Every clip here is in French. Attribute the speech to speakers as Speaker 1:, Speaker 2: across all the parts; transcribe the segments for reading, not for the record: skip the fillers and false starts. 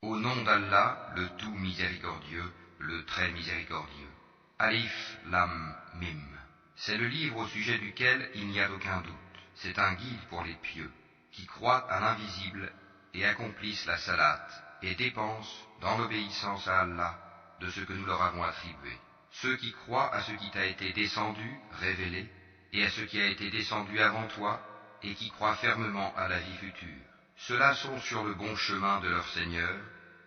Speaker 1: Au nom d'Allah, le tout miséricordieux, le très miséricordieux. Alif Lam Mim. C'est le livre au sujet duquel il n'y a aucun doute. C'est un guide pour les pieux, qui croient à l'invisible et accomplissent la salate et dépensent dans l'obéissance à Allah de ce que nous leur avons attribué. Ceux qui croient à ce qui t'a été descendu, révélé, et à ce qui a été descendu avant toi, et qui croient fermement à la vie future. Ceux-là sont sur le bon chemin de leur Seigneur,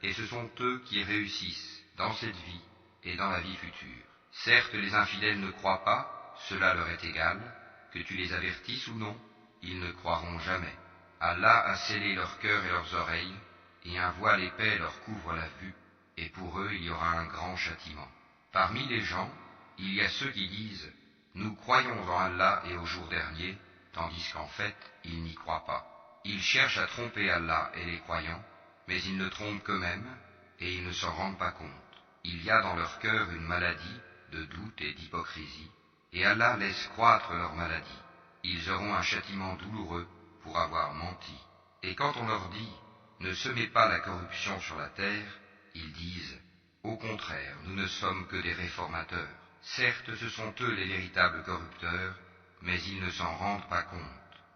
Speaker 1: et ce sont eux qui réussissent dans cette vie et dans la vie future. Certes, les infidèles ne croient pas, cela leur est égal, que tu les avertisses ou non, ils ne croiront jamais. Allah a scellé leur cœur et leurs oreilles, et un voile épais leur couvre la vue, et pour eux il y aura un grand châtiment. Parmi les gens, il y a ceux qui disent « Nous croyons en Allah et au jour dernier », tandis qu'en fait, ils n'y croient pas. Ils cherchent à tromper Allah et les croyants, mais ils ne trompent qu'eux-mêmes, et ils ne s'en rendent pas compte. Il y a dans leur cœur une maladie de doute et d'hypocrisie, et Allah laisse croître leur maladie. Ils auront un châtiment douloureux pour avoir menti. Et quand on leur dit « Ne semez pas la corruption sur la terre », ils disent « Au contraire, nous ne sommes que des réformateurs. » Certes, ce sont eux les véritables corrupteurs, mais ils ne s'en rendent pas compte.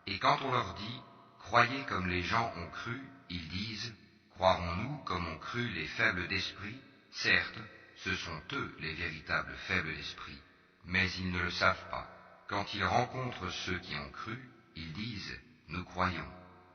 Speaker 1: Et quand on leur dit « Croyez comme les gens ont cru », ils disent « Croirons-nous comme ont cru les faibles d'esprit ?» Certes, ce sont eux les véritables faibles d'esprit, mais ils ne le savent pas. Quand ils rencontrent ceux qui ont cru, ils disent « Nous croyons ».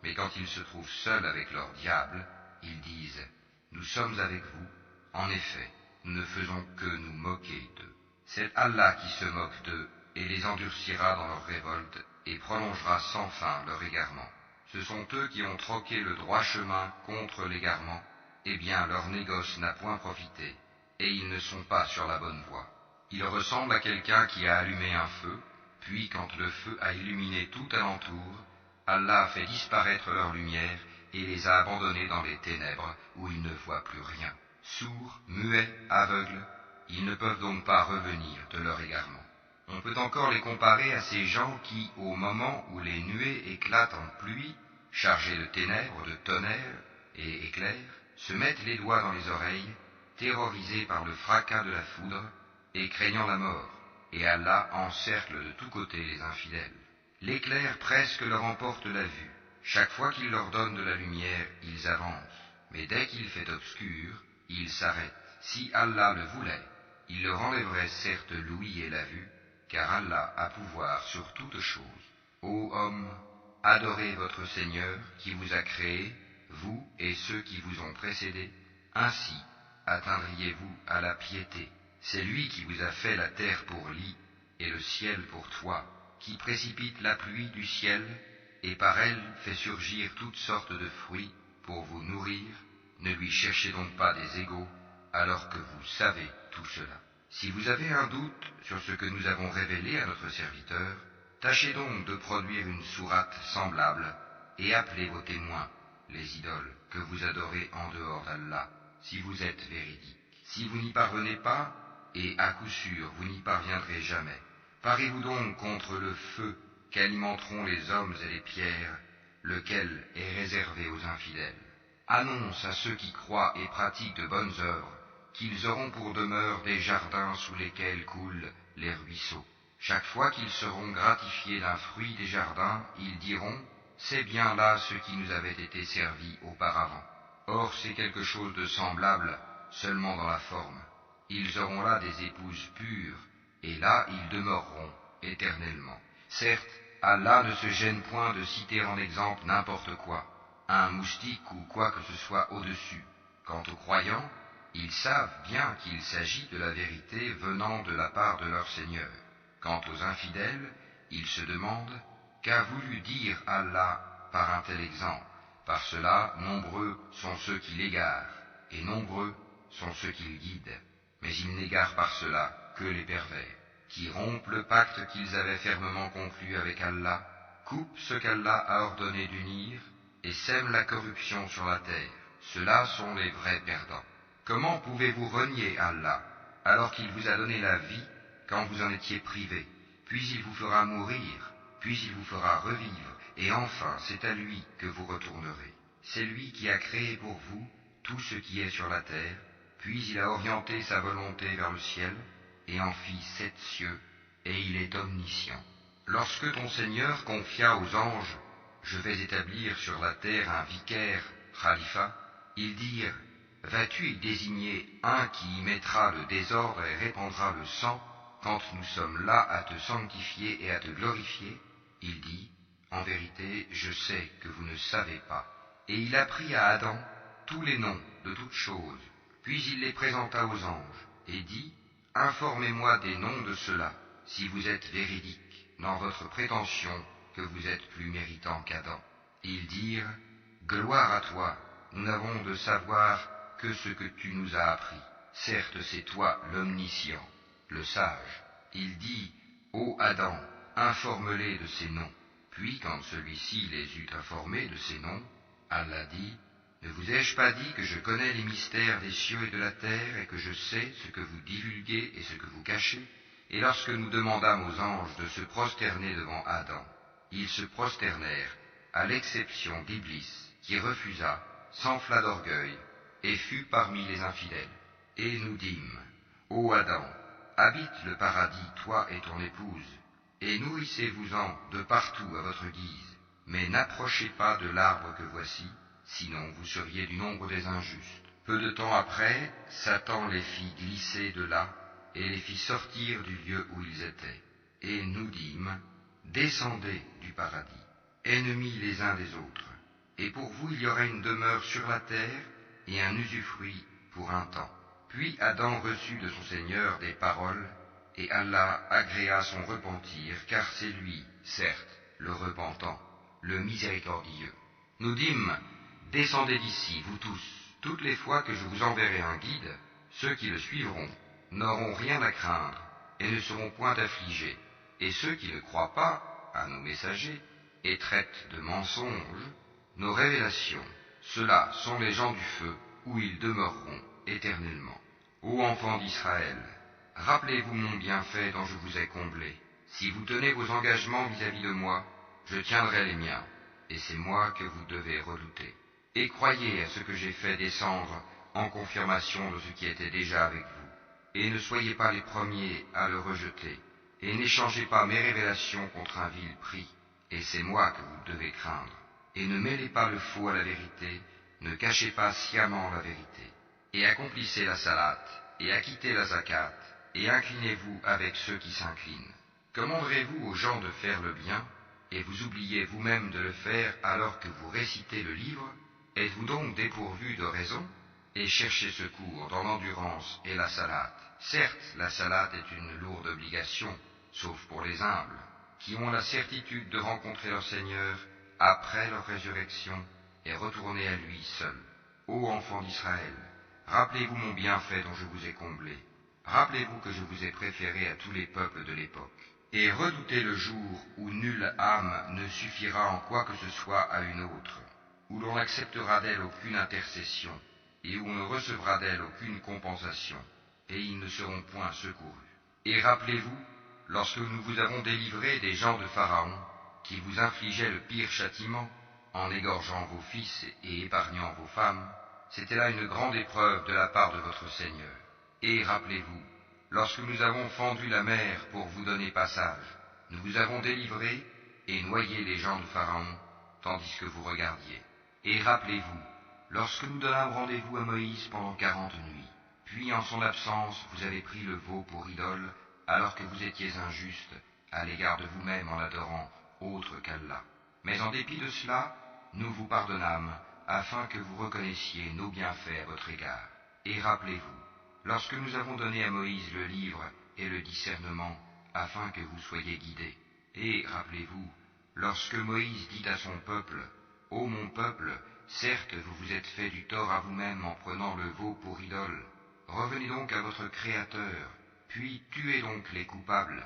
Speaker 1: Mais quand ils se trouvent seuls avec leur diable, ils disent « Nous sommes avec vous. En effet, nous ne faisons que nous moquer d'eux. » C'est Allah qui se moque d'eux et les endurcira dans leur révolte et prolongera sans fin leur égarement. Ce sont eux qui ont troqué le droit chemin contre l'égarement. Eh bien, leur négoce n'a point profité, et ils ne sont pas sur la bonne voie. Ils ressemblent à quelqu'un qui a allumé un feu, puis quand le feu a illuminé tout alentour, Allah a fait disparaître leur lumière et les a abandonnés dans les ténèbres où ils ne voient plus rien. Sourds, muets, aveugles, ils ne peuvent donc pas revenir de leur égarement. On peut encore les comparer à ces gens qui, au moment où les nuées éclatent en pluie, chargées de ténèbres, de tonnerres et éclairs, se mettent les doigts dans les oreilles, terrorisés par le fracas de la foudre et craignant la mort, et Allah encercle de tous côtés les infidèles. L'éclair presque leur emporte la vue. Chaque fois qu'il leur donne de la lumière, ils avancent, mais dès qu'il fait obscur, ils s'arrêtent. Si Allah le voulait, il leur enlèverait certes l'ouïe et la vue, car Allah a pouvoir sur toutes choses. Ô hommes, adorez votre Seigneur qui vous a créé, vous et ceux qui vous ont précédés. Ainsi atteindriez-vous à la piété. C'est lui qui vous a fait la terre pour lit et le ciel pour toit, qui précipite la pluie du ciel et par elle fait surgir toutes sortes de fruits pour vous nourrir. Ne lui cherchez donc pas des égaux, alors que vous savez tout cela. Si vous avez un doute sur ce que nous avons révélé à notre serviteur, tâchez donc de produire une sourate semblable et appelez vos témoins, les idoles que vous adorez en dehors d'Allah, si vous êtes véridiques. Si vous n'y parvenez pas, et à coup sûr vous n'y parviendrez jamais, parez-vous donc contre le feu qu'alimenteront les hommes et les pierres, lequel est réservé aux infidèles. Annonce à ceux qui croient et pratiquent de bonnes œuvres qu'ils auront pour demeure des jardins sous lesquels coulent les ruisseaux. Chaque fois qu'ils seront gratifiés d'un fruit des jardins, ils diront « C'est bien là ce qui nous avait été servi auparavant. » Or c'est quelque chose de semblable, seulement dans la forme. Ils auront là des épouses pures, et là ils demeureront éternellement. Certes, Allah ne se gêne point de citer en exemple n'importe quoi, un moustique ou quoi que ce soit au-dessus. Quant aux croyants, ils savent bien qu'il s'agit de la vérité venant de la part de leur Seigneur. Quant aux infidèles, ils se demandent qu'a voulu dire Allah par un tel exemple. Par cela, nombreux sont ceux qui l'égarent, et nombreux sont ceux qui le guident. Mais ils n'égarent par cela que les pervers, qui rompent le pacte qu'ils avaient fermement conclu avec Allah, coupent ce qu'Allah a ordonné d'unir, et sèment la corruption sur la terre. Ceux-là sont les vrais perdants. Comment pouvez-vous renier Allah, alors qu'il vous a donné la vie quand vous en étiez privés, puis il vous fera mourir, puis il vous fera revivre, et enfin c'est à lui que vous retournerez. C'est lui qui a créé pour vous tout ce qui est sur la terre, puis il a orienté sa volonté vers le ciel, et en fit 7 cieux, et il est omniscient. Lorsque ton Seigneur confia aux anges, je vais établir sur la terre un vicaire, khalifa, ils dirent, vas-tu y désigner un qui y mettra le désordre et répandra le sang, quand nous sommes là à te sanctifier et à te glorifier? Il dit, en vérité, je sais que vous ne savez pas. Et il apprit à Adam tous les noms de toutes choses, puis il les présenta aux anges, et dit, informez-moi des noms de ceux-là, si vous êtes véridiques dans votre prétention que vous êtes plus méritant qu'Adam. Ils dirent, gloire à toi, nous n'avons de savoir que ce que tu nous as appris. Certes, c'est toi l'omniscient, le sage. Il dit, ô Adam, informe-les de ces noms. Puis, quand celui-ci les eut informés de ces noms, Allah dit, ne vous ai-je pas dit que je connais les mystères des cieux et de la terre, et que je sais ce que vous divulguez et ce que vous cachez? Et lorsque nous demandâmes aux anges de se prosterner devant Adam, ils se prosternèrent, à l'exception d'Iblis, qui refusa, s'enfla d'orgueil, et fut parmi les infidèles. Et nous dîmes, ô Adam, habite le paradis, toi et ton épouse, et nourrissez-vous-en de partout à votre guise, mais n'approchez pas de l'arbre que voici, sinon vous seriez du nombre des injustes. Peu de temps après, Satan les fit glisser de là, et les fit sortir du lieu où ils étaient. Et nous dîmes, descendez du paradis, ennemis les uns des autres, et pour vous il y aura une demeure sur la terre, et un usufruit pour un temps. Puis Adam reçut de son Seigneur des paroles, et Allah agréa son repentir, car c'est lui, certes, le repentant, le miséricordieux. Nous dîmes, descendez d'ici, vous tous, toutes les fois que je vous enverrai un guide, ceux qui le suivront n'auront rien à craindre, et ne seront point affligés, et ceux qui ne croient pas à nos messagers, et traitent de mensonges nos révélations, ceux-là sont les gens du feu, où ils demeureront éternellement. Ô enfants d'Israël, rappelez-vous mon bienfait dont je vous ai comblé. Si vous tenez vos engagements vis-à-vis de moi, je tiendrai les miens, et c'est moi que vous devez redouter. Et croyez à ce que j'ai fait descendre en confirmation de ce qui était déjà avec vous. Et ne soyez pas les premiers à le rejeter, et n'échangez pas mes révélations contre un vil prix, et c'est moi que vous devez craindre. Et ne mêlez pas le faux à la vérité, ne cachez pas sciemment la vérité. Et accomplissez la salate, et acquittez la zakat, et inclinez-vous avec ceux qui s'inclinent. Commanderez-vous aux gens de faire le bien, et vous oubliez vous-même de le faire alors que vous récitez le livre? Êtes-vous donc dépourvu de raison? Et cherchez secours dans l'endurance et la salate. Certes, la salate est une lourde obligation, sauf pour les humbles, qui ont la certitude de rencontrer leur Seigneur après leur résurrection et retourner à lui seul. Ô enfants d'Israël, rappelez-vous mon bienfait dont je vous ai comblé. Rappelez-vous que je vous ai préféré à tous les peuples de l'époque. Et redoutez le jour où nulle âme ne suffira en quoi que ce soit à une autre, où l'on n'acceptera d'elle aucune intercession, et où on ne recevra d'elle aucune compensation, et ils ne seront point secourus. Et rappelez-vous, lorsque nous vous avons délivré des gens de Pharaon, qui vous infligeaient le pire châtiment, en égorgeant vos fils et épargnant vos femmes, c'était là une grande épreuve de la part de votre Seigneur. Et rappelez-vous, lorsque nous avons fendu la mer pour vous donner passage, nous vous avons délivré et noyé les gens de Pharaon, tandis que vous regardiez. Et rappelez-vous, lorsque nous donnâmes rendez-vous à Moïse pendant 40 nuits, puis en son absence vous avez pris le veau pour idole, alors que vous étiez injuste à l'égard de vous-même en l'adorant autre qu'Allah. Mais en dépit de cela, nous vous pardonnâmes, afin que vous reconnaissiez nos bienfaits à votre égard. Et rappelez-vous, lorsque nous avons donné à Moïse le livre et le discernement, afin que vous soyez guidés. Et rappelez-vous, lorsque Moïse dit à son peuple, « Ô mon peuple, certes vous vous êtes fait du tort à vous-même en prenant le veau pour idole. Revenez donc à votre Créateur, puis tuez donc les coupables,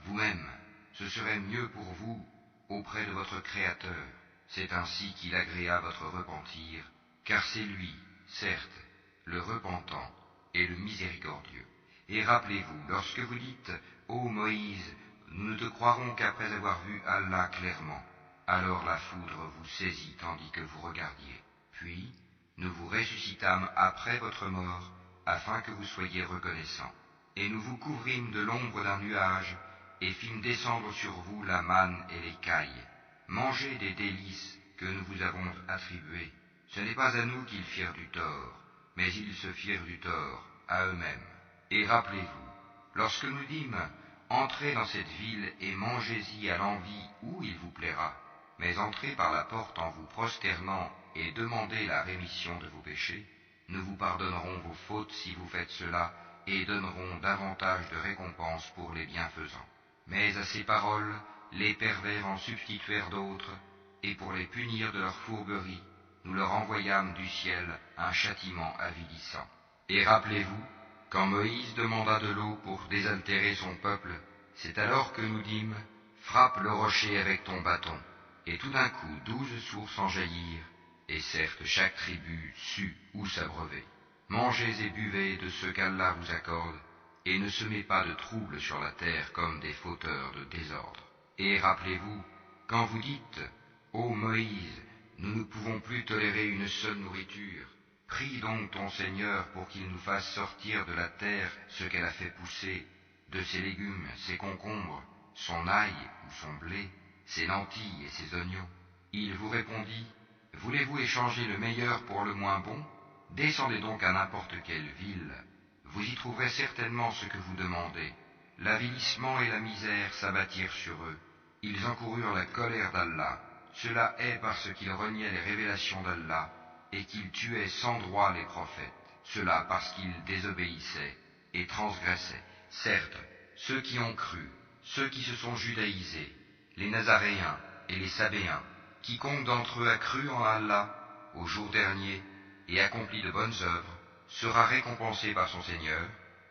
Speaker 1: vous-même. Ce serait mieux pour vous auprès de votre Créateur. C'est ainsi qu'il agréa votre repentir, car c'est lui, certes, le repentant et le miséricordieux. Et rappelez-vous, lorsque vous dites, ô Moïse, nous ne te croirons qu'après avoir vu Allah clairement, alors la foudre vous saisit tandis que vous regardiez. Puis, nous vous ressuscitâmes après votre mort, afin que vous soyez reconnaissants. Et nous vous couvrîmes de l'ombre d'un nuage, et fîmes descendre sur vous la manne et les cailles. Mangez des délices que nous vous avons attribuées. Ce n'est pas à nous qu'ils firent du tort, mais ils se firent du tort à eux-mêmes. Et rappelez-vous, lorsque nous dîmes, entrez dans cette ville et mangez-y à l'envi où il vous plaira, mais entrez par la porte en vous prosternant et demandez la rémission de vos péchés. Nous vous pardonnerons vos fautes si vous faites cela, et donnerons davantage de récompenses pour les bienfaisants. Mais à ces paroles, les pervers en substituèrent d'autres, et pour les punir de leur fourberie, nous leur envoyâmes du ciel un châtiment avilissant. Et rappelez-vous, quand Moïse demanda de l'eau pour désaltérer son peuple, c'est alors que nous dîmes, frappe le rocher avec ton bâton. Et tout d'un coup 12 sources en jaillirent, et certes chaque tribu sut où s'abreuver. Mangez et buvez de ce qu'Allah vous accorde, et ne semez pas de trouble sur la terre comme des fauteurs de désordre. Et rappelez-vous, quand vous dites, ô Moïse, nous ne pouvons plus tolérer une seule nourriture, prie donc ton Seigneur pour qu'il nous fasse sortir de la terre ce qu'elle a fait pousser, de ses légumes, ses concombres, son ail ou son blé, ses lentilles et ses oignons. Il vous répondit, voulez-vous échanger le meilleur pour le moins bon? Descendez donc à n'importe quelle ville, vous y trouverez certainement ce que vous demandez. L'avilissement et la misère s'abattirent sur eux. Ils encoururent la colère d'Allah. Cela est parce qu'ils reniaient les révélations d'Allah et qu'ils tuaient sans droit les prophètes. Cela parce qu'ils désobéissaient et transgressaient. Certes, ceux qui ont cru, ceux qui se sont judaïsés, les Nazaréens et les Sabéens, quiconque d'entre eux a cru en Allah au jour dernier et accompli de bonnes œuvres, sera récompensé par son Seigneur,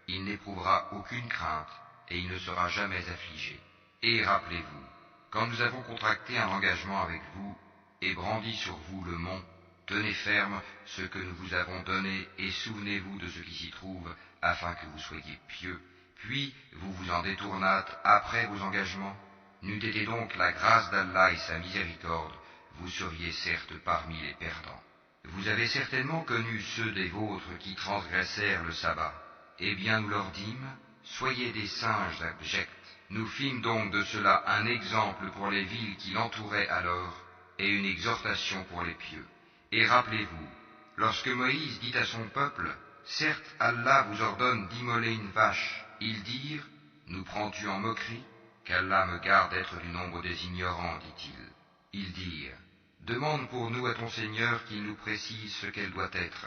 Speaker 1: il n'éprouvera aucune crainte et il ne sera jamais affligé. Et rappelez-vous, quand nous avons contracté un engagement avec vous et brandi sur vous le mont, tenez ferme ce que nous vous avons donné et souvenez-vous de ce qui s'y trouve afin que vous soyez pieux. Puis vous vous en détournâtes après vos engagements. N'eût été donc la grâce d'Allah et sa miséricorde, vous seriez certes parmi les perdants. Vous avez certainement connu ceux des vôtres qui transgressèrent le sabbat. Eh bien nous leur dîmes, soyez des singes abjects. Nous fîmes donc de cela un exemple pour les villes qui l'entouraient alors, et une exhortation pour les pieux. Et rappelez-vous, lorsque Moïse dit à son peuple, certes Allah vous ordonne d'immoler une vache, ils dirent, nous prends-tu en moquerie? Qu'Allah me garde d'être du nombre des ignorants, dit-il. Ils dirent, demande pour nous à ton Seigneur qu'il nous précise ce qu'elle doit être.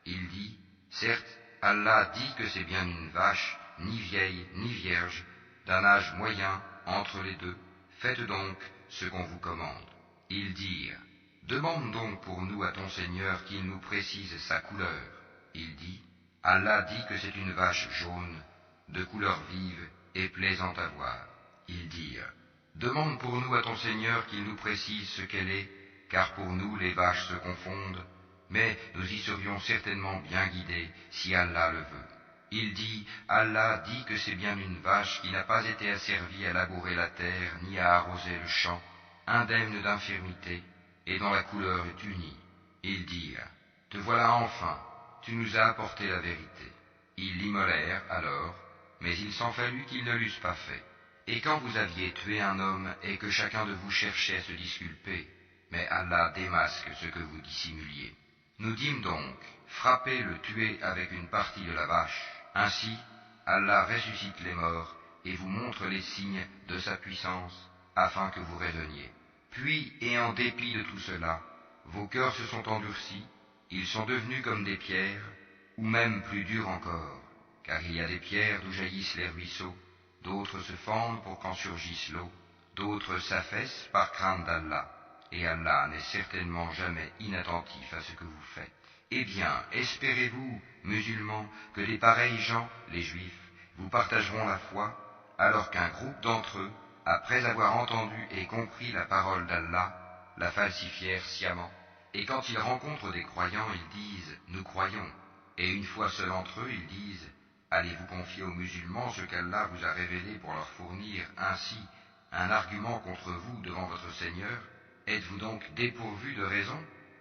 Speaker 1: Il dit, certes, Allah dit que c'est bien une vache, ni vieille, ni vierge, d'un âge moyen entre les deux. Faites donc ce qu'on vous commande. Ils dirent, demande donc pour nous à ton Seigneur qu'il nous précise sa couleur. Il dit, Allah dit que c'est une vache jaune, de couleur vive et plaisante à voir. Ils dirent, demande pour nous à ton Seigneur qu'il nous précise ce qu'elle est, car pour nous les vaches se confondent, mais nous y serions certainement bien guidés si Allah le veut. Il dit, Allah dit que c'est bien une vache qui n'a pas été asservie à labourer la terre ni à arroser le champ, indemne d'infirmité, et dont la couleur est unie. Ils dirent, te voilà enfin, tu nous as apporté la vérité. Ils l'immolèrent alors, mais il s'en fallut qu'ils ne l'eussent pas fait. Et quand vous aviez tué un homme et que chacun de vous cherchait à se disculper, mais Allah démasque ce que vous dissimuliez. Nous dîmes donc, frappez le tuer avec une partie de la vache. Ainsi, Allah ressuscite les morts et vous montre les signes de sa puissance, afin que vous raisonniez. Puis, et en dépit de tout cela, vos cœurs se sont endurcis, ils sont devenus comme des pierres, ou même plus durs encore, car il y a des pierres d'où jaillissent les ruisseaux, d'autres se fendent pour qu'en surgisse l'eau, d'autres s'affaissent par crainte d'Allah, et Allah n'est certainement jamais inattentif à ce que vous faites. Eh bien, espérez-vous, musulmans, que des pareils gens, les juifs, vous partageront la foi, alors qu'un groupe d'entre eux, après avoir entendu et compris la parole d'Allah, la falsifièrent sciemment. Et quand ils rencontrent des croyants, ils disent « Nous croyons ». Et une fois seuls entre eux, ils disent « Allez-vous confier aux musulmans ce qu'Allah vous a révélé pour leur fournir ainsi un argument contre vous devant votre Seigneur? Êtes-vous donc dépourvus de raison?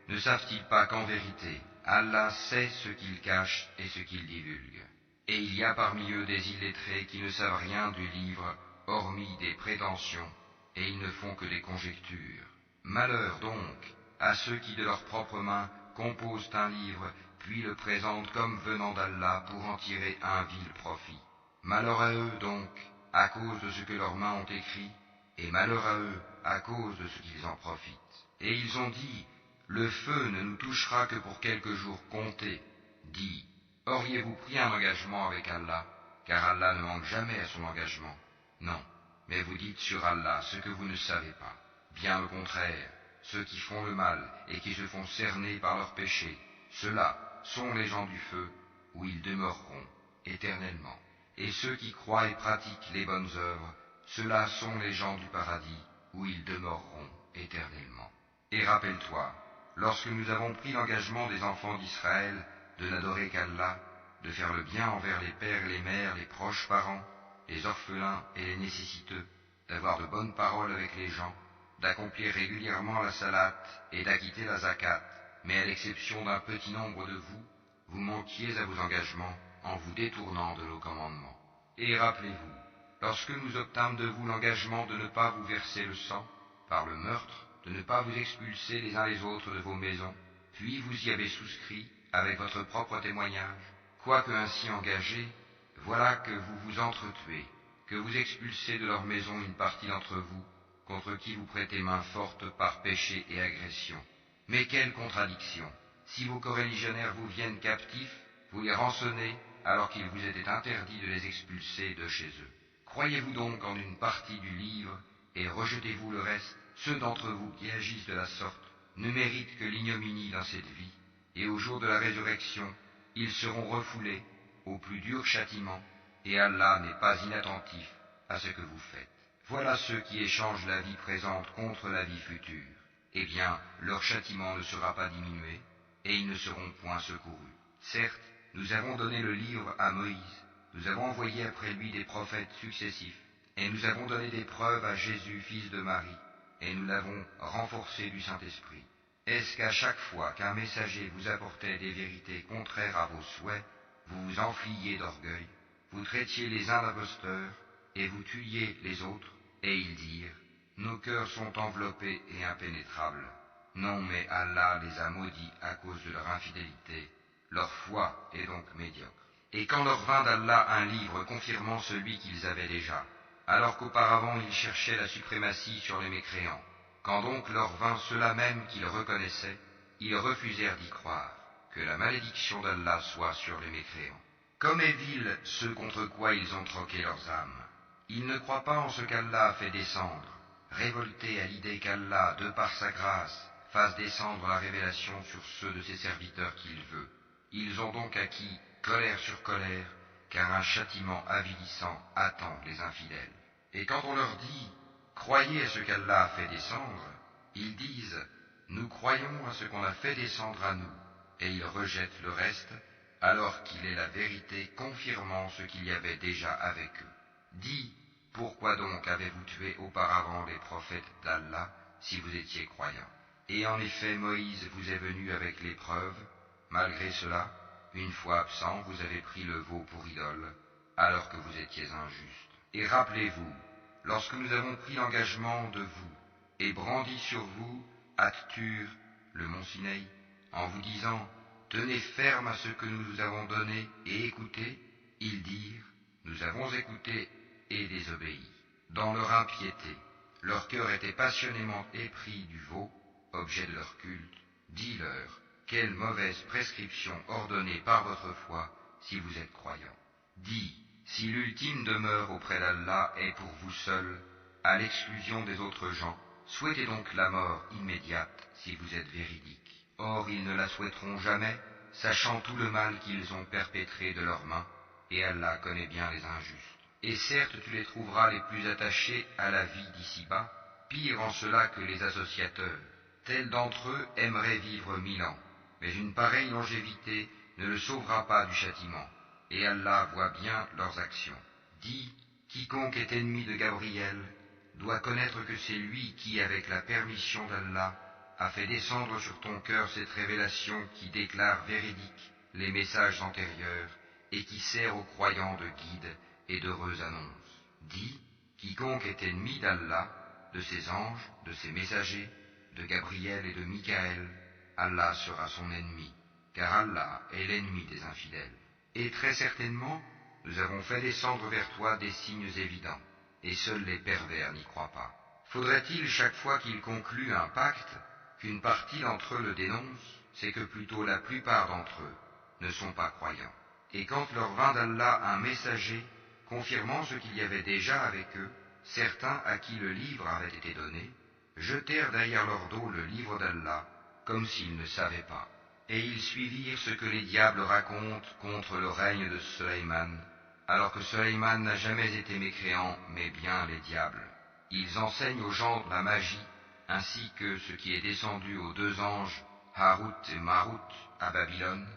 Speaker 1: Ne savent-ils pas qu'en vérité, Allah sait ce qu'ils cachent et ce qu'ils divulguent. Et il y a parmi eux des illettrés qui ne savent rien du livre, hormis des prétentions, et ils ne font que des conjectures. Malheur donc à ceux qui de leurs propres mains composent un livre, puis le présentent comme venant d'Allah pour en tirer un vil profit. Malheur à eux donc, à cause de ce que leurs mains ont écrit, et malheur à eux à cause de ce qu'ils en profitent. Et ils ont dit, le feu ne nous touchera que pour quelques jours comptés. Dis, auriez-vous pris un engagement avec Allah, car Allah ne manque jamais à son engagement? Non, mais vous dites sur Allah ce que vous ne savez pas. Bien au contraire, ceux qui font le mal et qui se font cerner par leurs péchés, ceux-là sont les gens du feu, où ils demeureront éternellement. Et ceux qui croient et pratiquent les bonnes œuvres, ceux-là sont les gens du paradis, où ils demeureront éternellement. Et rappelle-toi, lorsque nous avons pris l'engagement des enfants d'Israël de n'adorer qu'Allah, de faire le bien envers les pères et les mères, les proches parents, les orphelins et les nécessiteux, d'avoir de bonnes paroles avec les gens, d'accomplir régulièrement la salate et d'acquitter la zakat, mais à l'exception d'un petit nombre de vous, vous manquiez à vos engagements en vous détournant de nos commandements. Et rappelez-vous, lorsque nous obtînmes de vous l'engagement de ne pas vous verser le sang, par le meurtre, de ne pas vous expulser les uns les autres de vos maisons, puis vous y avez souscrit avec votre propre témoignage, quoique ainsi engagés, voilà que vous vous entretuez, que vous expulsez de leur maison une partie d'entre vous, contre qui vous prêtez main forte par péché et agression. Mais quelle contradiction! Si vos coreligionnaires vous viennent captifs, vous les rançonnez alors qu'il vous était interdit de les expulser de chez eux. Croyez-vous donc en une partie du livre et rejetez-vous le reste? Ceux d'entre vous qui agissent de la sorte ne méritent que l'ignominie dans cette vie, et au jour de la résurrection, ils seront refoulés au plus dur châtiment, et Allah n'est pas inattentif à ce que vous faites. Voilà ceux qui échangent la vie présente contre la vie future. Eh bien, leur châtiment ne sera pas diminué, et ils ne seront point secourus. Certes, nous avons donné le livre à Moïse, nous avons envoyé après lui des prophètes successifs, et nous avons donné des preuves à Jésus, fils de Marie, et nous l'avons renforcé du Saint-Esprit. Est-ce qu'à chaque fois qu'un messager vous apportait des vérités contraires à vos souhaits, vous vous enfliez d'orgueil, vous traitiez les uns d'imposteurs, et vous tuiez les autres, et ils dirent, nos cœurs sont enveloppés et impénétrables. Non, mais Allah les a maudits à cause de leur infidélité, leur foi est donc médiocre. Et quand leur vint d'Allah un livre confirmant celui qu'ils avaient déjà, alors qu'auparavant ils cherchaient la suprématie sur les mécréants, quand donc leur vint ceux-là même qu'ils reconnaissaient, ils refusèrent d'y croire, que la malédiction d'Allah soit sur les mécréants. Comme est vil ceux contre quoi ils ont troqué leurs âmes. Ils ne croient pas en ce qu'Allah a fait descendre, révoltés à l'idée qu'Allah, de par sa grâce, fasse descendre la révélation sur ceux de ses serviteurs qu'il veut. Ils ont donc acquis colère sur colère, car un châtiment avilissant attend les infidèles. Et quand on leur dit « Croyez à ce qu'Allah a fait descendre », ils disent « Nous croyons à ce qu'on a fait descendre à nous », et ils rejettent le reste, alors qu'il est la vérité confirmant ce qu'il y avait déjà avec eux. Dis, pourquoi donc avez-vous tué auparavant les prophètes d'Allah si vous étiez croyants? Et en effet, Moïse vous est venu avec l'épreuve. Malgré cela, une fois absent, vous avez pris le veau pour idole, alors que vous étiez injuste. Et rappelez-vous, lorsque nous avons pris l'engagement de vous, et brandi sur vous, At-Tur, le mont Sinaï, en vous disant, tenez ferme à ce que nous vous avons donné et écoutez, ils dirent, nous avons écouté et désobéi. Dans leur impiété, leur cœur était passionnément épris du veau, objet de leur culte. Dis-leur, quelle mauvaise prescription ordonnée par votre foi si vous êtes croyants. Dis, si l'ultime demeure auprès d'Allah est pour vous seul, à l'exclusion des autres gens, souhaitez donc la mort immédiate si vous êtes véridiques. Or ils ne la souhaiteront jamais, sachant tout le mal qu'ils ont perpétré de leurs mains, et Allah connaît bien les injustes. Et certes tu les trouveras les plus attachés à la vie d'ici-bas, pire en cela que les associateurs. Tels d'entre eux aimeraient vivre 1000 ans, mais une pareille longévité ne le sauvera pas du châtiment, et Allah voit bien leurs actions. Dis, quiconque est ennemi de Gabriel doit connaître que c'est lui qui, avec la permission d'Allah, a fait descendre sur ton cœur cette révélation qui déclare véridiques les messages antérieurs et qui sert aux croyants de guide et d'heureuse annonce. Dis, quiconque est ennemi d'Allah, de ses anges, de ses messagers, de Gabriel et de Michaël, Allah sera son ennemi, car Allah est l'ennemi des infidèles. Et très certainement, nous avons fait descendre vers toi des signes évidents, et seuls les pervers n'y croient pas. Faudrait-il chaque fois qu'ils concluent un pacte, qu'une partie d'entre eux le dénonce? C'est que plutôt la plupart d'entre eux ne sont pas croyants. Et quand leur vint d'Allah un messager, confirmant ce qu'il y avait déjà avec eux, certains à qui le livre avait été donné, jetèrent derrière leur dos le livre d'Allah, comme s'ils ne savaient pas. Et ils suivirent ce que les diables racontent contre le règne de Sulayman, alors que Sulayman n'a jamais été mécréant, mais bien les diables. Ils enseignent aux gens la magie, ainsi que ce qui est descendu aux deux anges, Harut et Marut, à Babylone,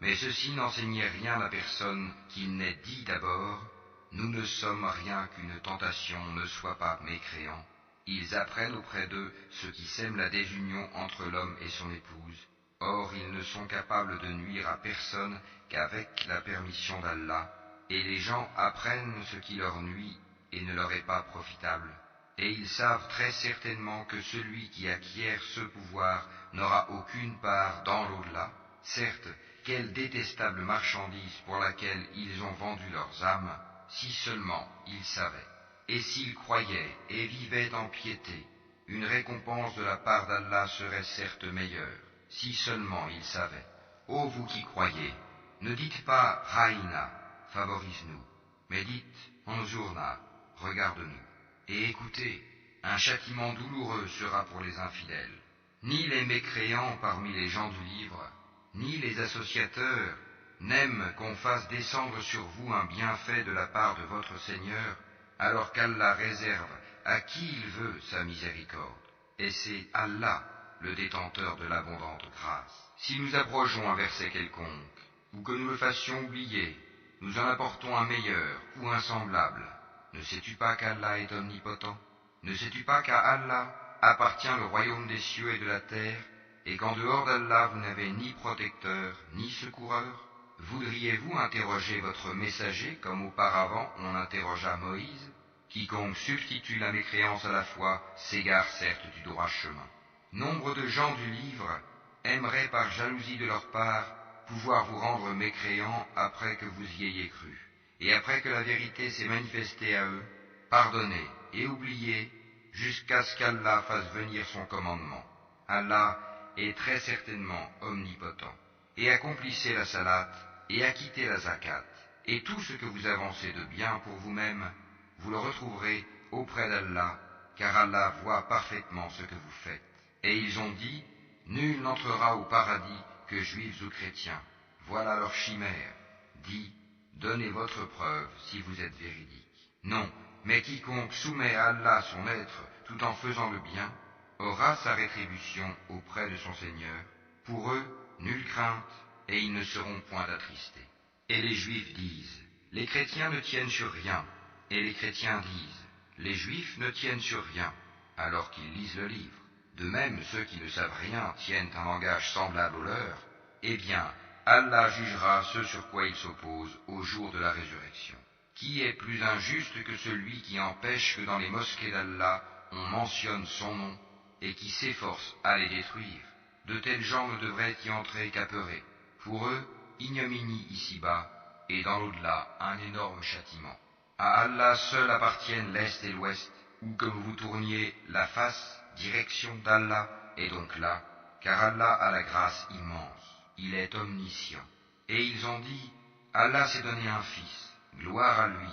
Speaker 1: mais ceux-ci n'enseignaient rien à personne qu'il n'ait dit d'abord, « Nous ne sommes rien qu'une tentation, ne sois pas mécréant. » Ils apprennent auprès d'eux ce qui sème la désunion entre l'homme et son épouse. Or, ils ne sont capables de nuire à personne qu'avec la permission d'Allah, et les gens apprennent ce qui leur nuit et ne leur est pas profitable. Et ils savent très certainement que celui qui acquiert ce pouvoir n'aura aucune part dans l'au-delà. Certes, quelle détestable marchandise pour laquelle ils ont vendu leurs âmes, si seulement ils savaient. Et s'ils croyaient et vivaient en piété, une récompense de la part d'Allah serait certes meilleure, si seulement ils savaient. Ô vous qui croyez, ne dites pas « Raïna », favorise-nous, mais dites « Anzurna », regarde-nous. Et écoutez, un châtiment douloureux sera pour les infidèles. Ni les mécréants parmi les gens du livre, ni les associateurs n'aiment qu'on fasse descendre sur vous un bienfait de la part de votre Seigneur, alors qu'Allah réserve à qui il veut sa miséricorde. Et c'est Allah, le détenteur de l'abondante grâce. Si nous abrogeons un verset quelconque, ou que nous le fassions oublier, nous en apportons un meilleur ou un semblable. Ne sais-tu pas qu'Allah est omnipotent? Ne sais-tu pas qu'à Allah appartient le royaume des cieux et de la terre, et qu'en dehors d'Allah vous n'avez ni protecteur, ni secoureur? Voudriez-vous interroger votre messager comme auparavant on interrogea Moïse? Quiconque substitue la mécréance à la foi s'égare certes du droit chemin. Nombre de gens du livre aimeraient par jalousie de leur part pouvoir vous rendre mécréants après que vous y ayez cru. Et après que la vérité s'est manifestée à eux, pardonnez et oubliez jusqu'à ce qu'Allah fasse venir son commandement. Allah est très certainement omnipotent. Et accomplissez la salat et acquittez la zakat. Et tout ce que vous avancez de bien pour vous-même, vous le retrouverez auprès d'Allah, car Allah voit parfaitement ce que vous faites. Et ils ont dit, nul n'entrera au paradis que juifs ou chrétiens. Voilà leur chimère. Dis, donnez votre preuve si vous êtes véridique. Non, mais quiconque soumet à Allah son être tout en faisant le bien, aura sa rétribution auprès de son Seigneur. Pour eux, nulle crainte, et ils ne seront point attristés. Et les Juifs disent, les chrétiens ne tiennent sur rien, et les chrétiens disent, les Juifs ne tiennent sur rien, alors qu'ils lisent le livre. De même, ceux qui ne savent rien tiennent un langage semblable au leur. Eh bien, Allah jugera ce sur quoi ils s'opposent au jour de la résurrection. Qui est plus injuste que celui qui empêche que dans les mosquées d'Allah on mentionne son nom et qui s'efforce à les détruire? De tels gens ne devraient y entrer qu'apeurés. Pour eux, ignominie ici-bas, et dans l'au-delà, un énorme châtiment. À Allah seul appartiennent l'Est et l'Ouest, où que vous tourniez la face, direction d'Allah est donc là, car Allah a la grâce immense, il est omniscient. Et ils ont dit, Allah s'est donné un fils, gloire à lui.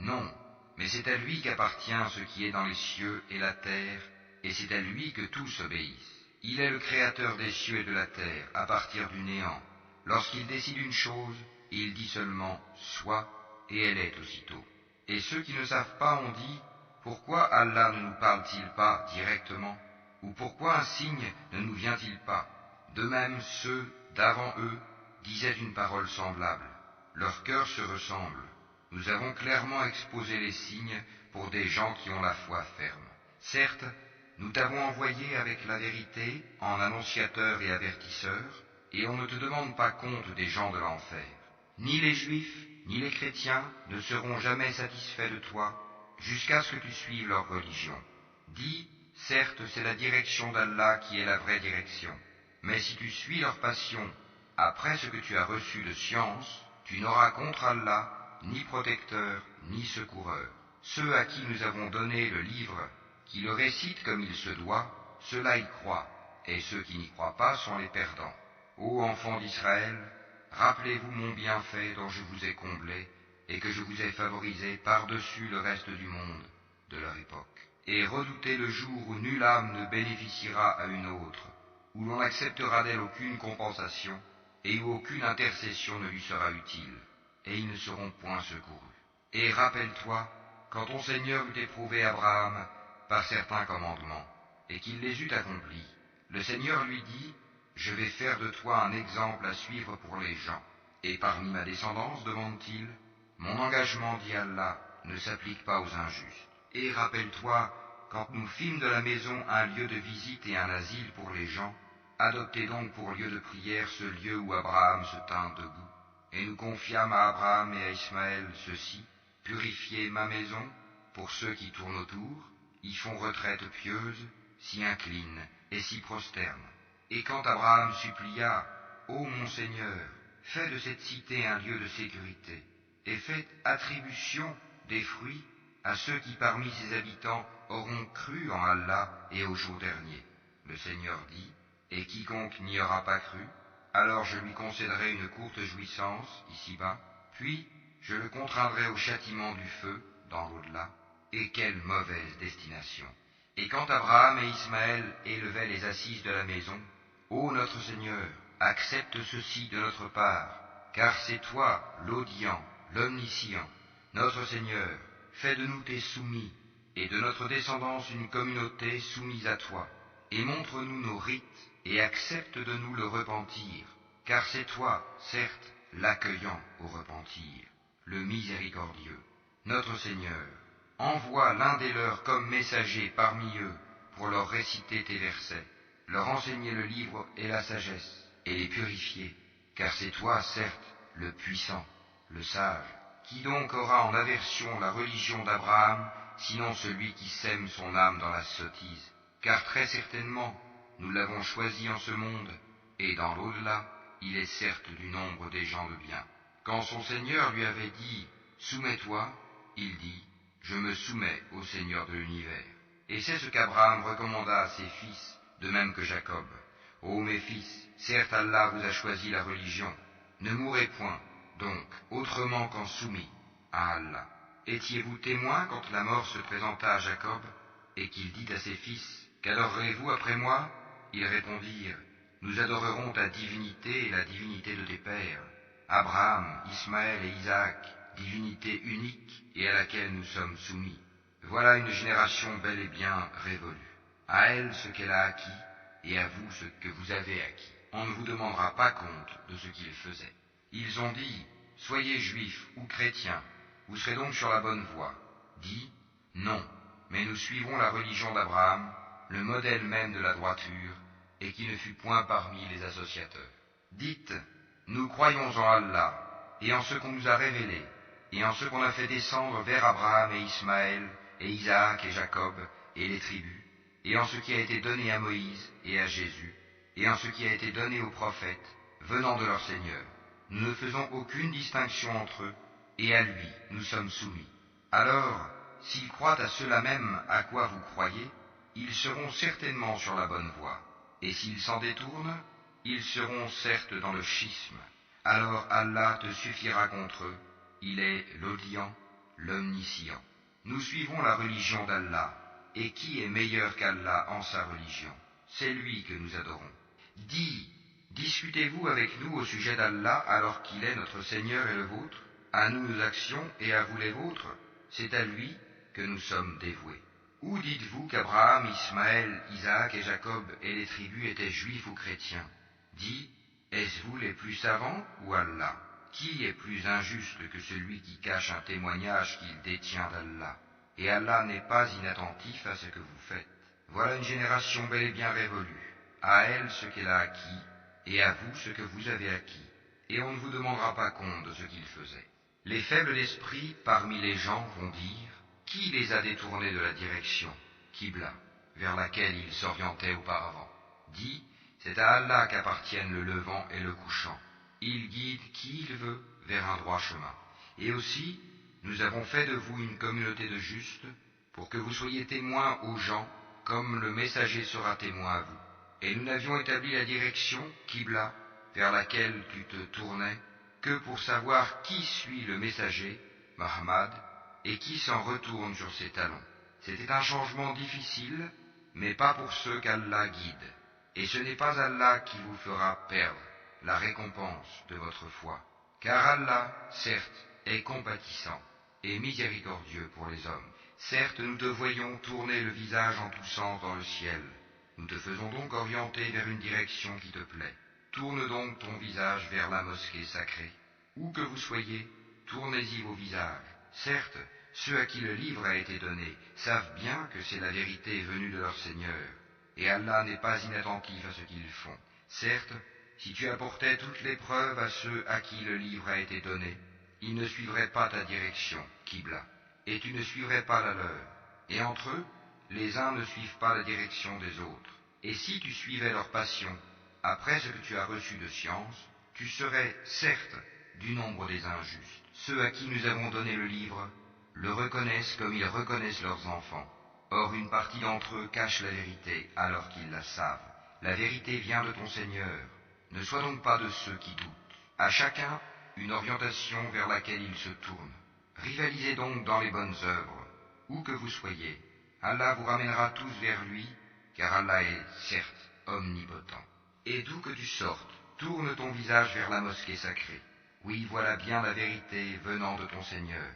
Speaker 1: Non, mais c'est à lui qu'appartient ce qui est dans les cieux et la terre, et c'est à lui que tous obéissent. Il est le créateur des cieux et de la terre, à partir du néant. Lorsqu'il décide une chose, il dit seulement « soit » et elle est aussitôt. Et ceux qui ne savent pas ont dit « Pourquoi Allah ne nous parle-t-il pas directement ? Ou pourquoi un signe ne nous vient-il pas ?» De même, ceux d'avant eux disaient une parole semblable. Leurs cœurs se ressemblent. Nous avons clairement exposé les signes pour des gens qui ont la foi ferme. Certes, Nous t'avons envoyé avec la vérité en annonciateur et avertisseur, et on ne te demande pas compte des gens de l'enfer. Ni les Juifs, ni les chrétiens ne seront jamais satisfaits de toi, jusqu'à ce que tu suives leur religion. Dis, certes, c'est la direction d'Allah qui est la vraie direction, mais si tu suis leur passion, après ce que tu as reçu de science, tu n'auras contre Allah ni protecteur, ni secoureur. Ceux à qui nous avons donné le livre, qui le récitent comme il se doit, ceux-là y croient, et ceux qui n'y croient pas sont les perdants. Ô enfants d'Israël, rappelez-vous mon bienfait dont je vous ai comblé, et que je vous ai favorisé par-dessus le reste du monde de leur époque. Et redoutez le jour où nulle âme ne bénéficiera à une autre, où l'on n'acceptera d'elle aucune compensation, et où aucune intercession ne lui sera utile, et ils ne seront point secourus. Et rappelle-toi, quand ton Seigneur eut éprouvé Abraham par certains commandements, et qu'il les eut accomplis, le Seigneur lui dit, « Je vais faire de toi un exemple à suivre pour les gens. » Et parmi ma descendance, demande-t-il, mon engagement, dit Allah, ne s'applique pas aux injustes. Et rappelle-toi, quand nous fîmes de la maison un lieu de visite et un asile pour les gens, adoptez donc pour lieu de prière ce lieu où Abraham se tint debout. Et nous confiâmes à Abraham et à Ismaël ceci, purifiez ma maison, pour ceux qui tournent autour, y font retraite pieuse, s'y inclinent et s'y prosternent. Et quand Abraham supplia, ô mon Seigneur, fais de cette cité un lieu de sécurité, et faites attribution des fruits à ceux qui parmi ses habitants auront cru en Allah et au jour dernier. Le Seigneur dit, et quiconque n'y aura pas cru, alors je lui concéderai une courte jouissance ici-bas, puis je le contraindrai au châtiment du feu dans l'au-delà, et quelle mauvaise destination. Et quand Abraham et Ismaël élevaient les assises de la maison, ô notre Seigneur, accepte ceci de notre part, car c'est toi l'audient, l'omniscient. Notre Seigneur, fais de nous tes soumis, et de notre descendance une communauté soumise à toi, et montre-nous nos rites, et accepte de nous le repentir, car c'est toi, certes, l'accueillant au repentir, le miséricordieux. Notre Seigneur, envoie l'un des leurs comme messager parmi eux pour leur réciter tes versets, leur enseigner le livre et la sagesse, et les purifier, car c'est toi, certes, le puissant, le sage. Qui donc aura en aversion la religion d'Abraham, sinon celui qui sème son âme dans la sottise? Car très certainement, nous l'avons choisi en ce monde, et dans l'au-delà, il est certes du nombre des gens de bien. Quand son Seigneur lui avait dit « Soumets-toi », il dit « Je me soumets au Seigneur de l'univers ». Et c'est ce qu'Abraham recommanda à ses fils, de même que Jacob. « Ô mes fils, certes Allah vous a choisi la religion, ne mourrez point, donc, autrement qu'en soumis à Allah. Étiez-vous témoins quand la mort se présenta à Jacob, et qu'il dit à ses fils, « Qu'adorerez-vous après moi ?» Ils répondirent, « Nous adorerons ta divinité et la divinité de tes pères, Abraham, Ismaël et Isaac, divinité unique et à laquelle nous sommes soumis. Voilà une génération bel et bien révolue. À elle ce qu'elle a acquis, et à vous ce que vous avez acquis. On ne vous demandera pas compte de ce qu'ils faisaient. » Ils ont dit, « Soyez juifs ou chrétiens, vous serez donc sur la bonne voie. » Dis, « Non, mais nous suivons la religion d'Abraham, le modèle même de la droiture, et qui ne fut point parmi les associateurs. » Dites, « Nous croyons en Allah, et en ce qu'on nous a révélé, et en ce qu'on a fait descendre vers Abraham et Ismaël, et Isaac et Jacob, et les tribus, et en ce qui a été donné à Moïse et à Jésus, et en ce qui a été donné aux prophètes, venant de leur Seigneur. Nous ne faisons aucune distinction entre eux, et à lui nous sommes soumis. Alors, s'ils croient à cela même à quoi vous croyez, ils seront certainement sur la bonne voie, et s'ils s'en détournent, ils seront certes dans le schisme. Alors Allah te suffira contre eux, il est l'audient, l'omniscient. Nous suivons la religion d'Allah, et qui est meilleur qu'Allah en sa religion? C'est lui que nous adorons. Dis, discutez-vous avec nous au sujet d'Allah alors qu'il est notre Seigneur et le vôtre? À nous nos actions et à vous les vôtres, c'est à lui que nous sommes dévoués. Ou dites-vous qu'Abraham, Ismaël, Isaac et Jacob et les tribus étaient juifs ou chrétiens? Dis, est-ce vous les plus savants ou Allah? Qui est plus injuste que celui qui cache un témoignage qu'il détient d'Allah? Et Allah n'est pas inattentif à ce que vous faites. Voilà une génération bel et bien révolue. À elle ce qu'elle a acquis, et à vous ce que vous avez acquis. Et on ne vous demandera pas compte de ce qu'ils faisaient. Les faibles d'esprit parmi les gens vont dire, qui les a détournés de la direction, Qibla, vers laquelle ils s'orientaient auparavant? Dis, c'est à Allah qu'appartiennent le levant et le couchant. Il guide qui il veut vers un droit chemin. Et aussi, nous avons fait de vous une communauté de justes, pour que vous soyez témoins aux gens, comme le messager sera témoin à vous. Et nous n'avions établi la direction, Qibla, vers laquelle tu te tournais, que pour savoir qui suit le messager, Muhammad, et qui s'en retourne sur ses talons. C'était un changement difficile, mais pas pour ceux qu'Allah guide. Et ce n'est pas Allah qui vous fera perdre la récompense de votre foi. Car Allah, certes, est compatissant et miséricordieux pour les hommes. Certes, nous te voyons tourner le visage en tous sens dans le ciel. Nous te faisons donc orienter vers une direction qui te plaît. Tourne donc ton visage vers la mosquée sacrée. Où que vous soyez, tournez-y vos visages. Certes, ceux à qui le livre a été donné savent bien que c'est la vérité venue de leur Seigneur, et Allah n'est pas inattentif à ce qu'ils font. Certes, si tu apportais toutes les preuves à ceux à qui le livre a été donné, ils ne suivraient pas ta direction, Qibla, et tu ne suivrais pas la leur. Et entre eux, les uns ne suivent pas la direction des autres. Et si tu suivais leur passion, après ce que tu as reçu de science, tu serais, certes, du nombre des injustes. Ceux à qui nous avons donné le livre le reconnaissent comme ils reconnaissent leurs enfants. Or une partie d'entre eux cache la vérité alors qu'ils la savent. La vérité vient de ton Seigneur. Ne sois donc pas de ceux qui doutent. À chacun, une orientation vers laquelle il se tourne. Rivalisez donc dans les bonnes œuvres, où que vous soyez. Allah vous ramènera tous vers lui, car Allah est, certes, omnipotent. Et d'où que tu sortes, tourne ton visage vers la mosquée sacrée. Oui, voilà bien la vérité venant de ton Seigneur.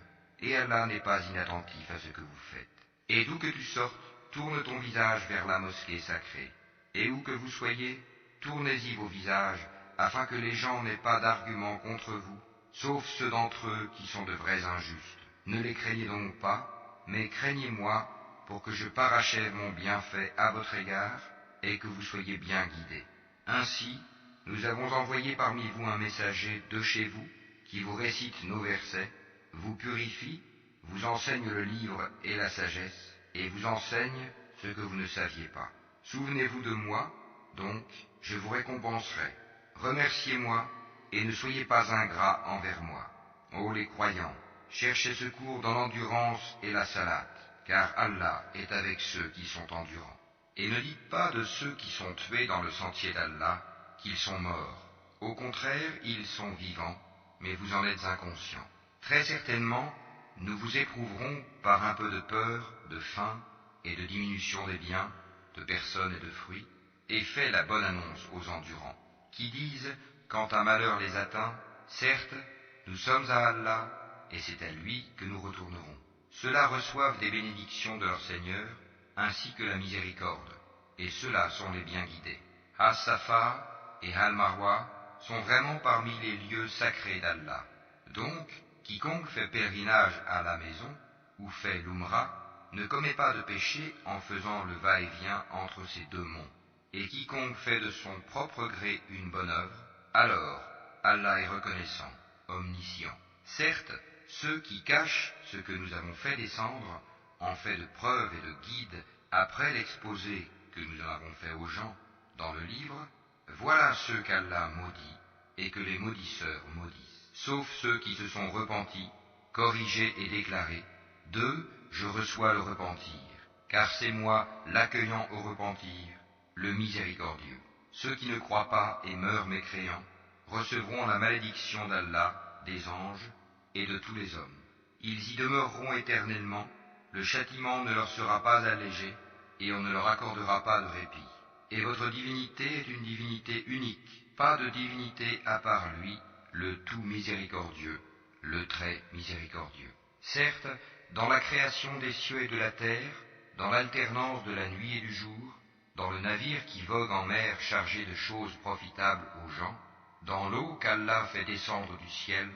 Speaker 1: Et Allah n'est pas inattentif à ce que vous faites. Et d'où que tu sortes, tourne ton visage vers la mosquée sacrée. Et où que vous soyez, tournez-y vos visages, afin que les gens n'aient pas d'arguments contre vous, sauf ceux d'entre eux qui sont de vrais injustes. Ne les craignez donc pas, mais craignez-moi, pour que je parachève mon bienfait à votre égard, et que vous soyez bien guidés. Ainsi, nous avons envoyé parmi vous un messager de chez vous, qui vous récite nos versets, vous purifie, vous enseigne le livre et la sagesse, et vous enseigne ce que vous ne saviez pas. Souvenez-vous de moi, donc, je vous récompenserai. Remerciez-moi, et ne soyez pas ingrats envers moi. Ô les croyants, cherchez secours dans l'endurance et la salate, car Allah est avec ceux qui sont endurants. Et ne dites pas de ceux qui sont tués dans le sentier d'Allah qu'ils sont morts. Au contraire, ils sont vivants, mais vous en êtes inconscients. Très certainement, nous vous éprouverons par un peu de peur, de faim et de diminution des biens, de personnes et de fruits, et fais la bonne annonce aux endurants, qui disent, quand un malheur les atteint, certes, nous sommes à Allah, et c'est à lui que nous retournerons. Ceux-là reçoivent des bénédictions de leur Seigneur, ainsi que la miséricorde, et ceux-là sont les bien guidés. As-Safa et Al-Marwa sont vraiment parmi les lieux sacrés d'Allah. Donc, quiconque fait pèlerinage à la maison, ou fait l'Umrah, ne commet pas de péché en faisant le va-et-vient entre ces deux monts. Et quiconque fait de son propre gré une bonne œuvre, alors Allah est reconnaissant, omniscient. Certes, ceux qui cachent ce que nous avons fait descendre, en fait de preuve et de guide, après l'exposé que nous en avons fait aux gens dans le livre, voilà ceux qu'Allah maudit et que les maudisseurs maudissent, sauf ceux qui se sont repentis, corrigés et déclarés. D'eux, je reçois le repentir, car c'est moi l'accueillant au repentir, le miséricordieux. Ceux qui ne croient pas et meurent mécréants recevront la malédiction d'Allah, des anges et de tous les hommes. Ils y demeureront éternellement, le châtiment ne leur sera pas allégé, et on ne leur accordera pas de répit. Et votre divinité est une divinité unique, pas de divinité à part lui, le tout miséricordieux, le très miséricordieux. Certes, dans la création des cieux et de la terre, dans l'alternance de la nuit et du jour, dans le navire qui vogue en mer chargé de choses profitables aux gens, dans l'eau qu'Allah fait descendre du ciel,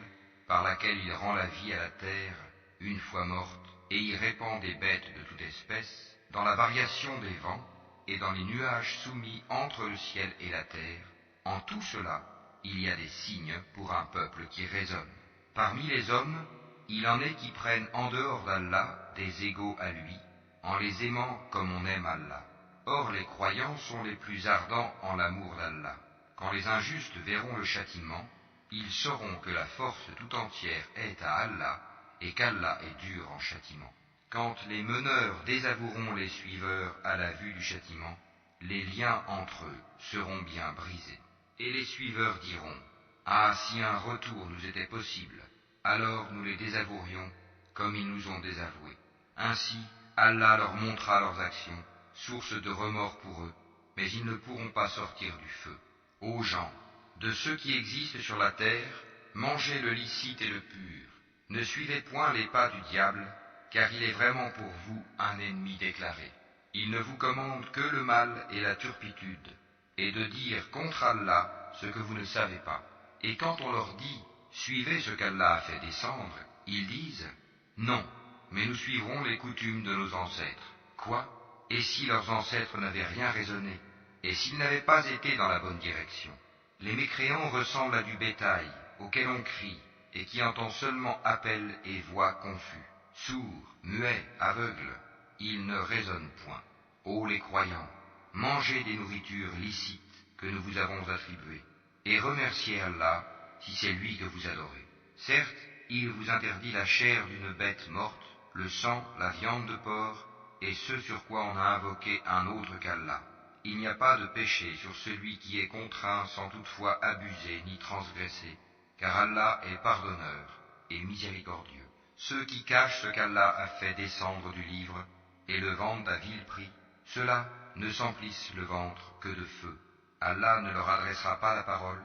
Speaker 1: par laquelle il rend la vie à la terre, une fois morte, et y répand des bêtes de toute espèce, dans la variation des vents et dans les nuages soumis entre le ciel et la terre, en tout cela, il y a des signes pour un peuple qui raisonne. Parmi les hommes, il en est qui prennent en dehors d'Allah des égaux à lui, en les aimant comme on aime Allah. Or les croyants sont les plus ardents en l'amour d'Allah. Quand les injustes verront le châtiment, ils sauront que la force tout entière est à Allah et qu'Allah est dur en châtiment. Quand les meneurs désavoueront les suiveurs à la vue du châtiment, les liens entre eux seront bien brisés. Et les suiveurs diront, « Ah, si un retour nous était possible, alors nous les désavouerions comme ils nous ont désavoués. » Ainsi, Allah leur montrera leurs actions, source de remords pour eux, mais ils ne pourront pas sortir du feu. Ô gens, de ceux qui existent sur la terre, mangez le licite et le pur. Ne suivez point les pas du diable, car il est vraiment pour vous un ennemi déclaré. Il ne vous commande que le mal et la turpitude, et de dire contre Allah ce que vous ne savez pas. Et quand on leur dit « Suivez ce qu'Allah a fait descendre », ils disent « Non, mais nous suivrons les coutumes de nos ancêtres. » Quoi ? Et si leurs ancêtres n'avaient rien raisonné, et s'ils n'avaient pas été dans la bonne direction? Les mécréants ressemblent à du bétail, auquel on crie, et qui entend seulement appel et voix confus. Sourds, muets, aveugles, ils ne raisonnent point. Ô les croyants, mangez des nourritures licites que nous vous avons attribuées, et remerciez Allah si c'est lui que vous adorez. Certes, il vous interdit la chair d'une bête morte, le sang, la viande de porc, et ce sur quoi on a invoqué un autre qu'Allah. Il n'y a pas de péché sur celui qui est contraint sans toutefois abuser ni transgresser, car Allah est pardonneur et miséricordieux. Ceux qui cachent ce qu'Allah a fait descendre du livre et le vendent à vil prix, ceux-là ne s'emplissent le ventre que de feu. Allah ne leur adressera pas la parole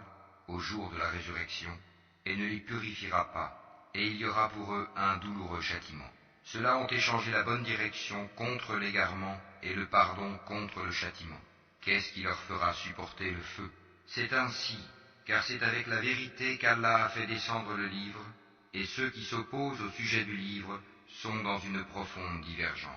Speaker 1: au jour de la résurrection et ne les purifiera pas, et il y aura pour eux un douloureux châtiment. Ceux-là ont échangé la bonne direction contre l'égarement et le pardon contre le châtiment. Qu'est-ce qui leur fera supporter le feu? C'est ainsi, car c'est avec la vérité qu'Allah a fait descendre le livre, et ceux qui s'opposent au sujet du livre sont dans une profonde divergence.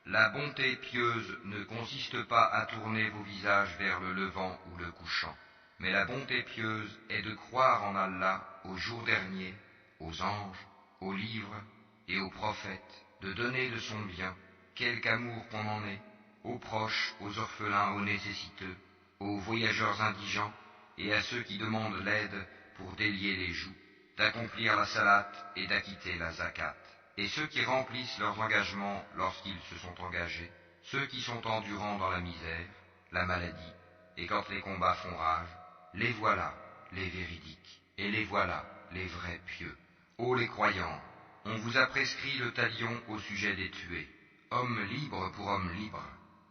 Speaker 1: La bonté pieuse ne consiste pas à tourner vos visages vers le levant ou le couchant, mais la bonté pieuse est de croire en Allah, au jour dernier, aux anges, aux livres et aux prophètes, de donner de son bien, quelque amour qu'on en ait, aux proches, aux orphelins, aux nécessiteux, aux voyageurs indigents et à ceux qui demandent l'aide pour délier les joues, d'accomplir la salat et d'acquitter la zakat, et ceux qui remplissent leurs engagements lorsqu'ils se sont engagés, ceux qui sont endurants dans la misère, la maladie, et quand les combats font rage, les voilà, les véridiques, et les voilà, les vrais pieux. Ô les croyants, on vous a prescrit le talion au sujet des tués, homme libre pour homme libre,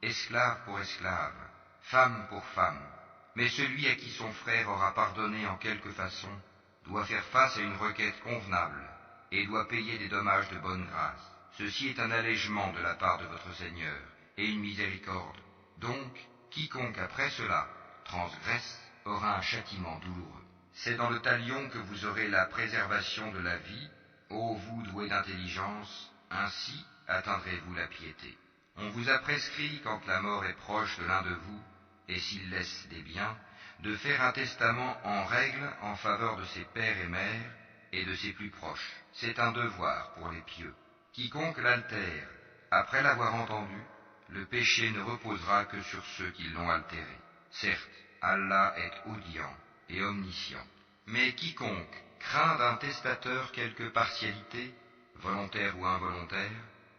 Speaker 1: esclave pour esclave, femme pour femme, mais celui à qui son frère aura pardonné en quelque façon doit faire face à une requête convenable et doit payer des dommages de bonne grâce. Ceci est un allègement de la part de votre Seigneur et une miséricorde. Donc, quiconque après cela transgresse aura un châtiment douloureux. C'est dans le talion que vous aurez la préservation de la vie. Ô vous doués d'intelligence, ainsi atteindrez-vous la piété. On vous a prescrit, quand la mort est proche de l'un de vous, et s'il laisse des biens, de faire un testament en règle en faveur de ses pères et mères et de ses plus proches. C'est un devoir pour les pieux. Quiconque l'altère, après l'avoir entendu, le péché ne reposera que sur ceux qui l'ont altéré. Certes, Allah est audient et omniscient. Mais quiconque craint d'un testateur quelque partialité, volontaire ou involontaire,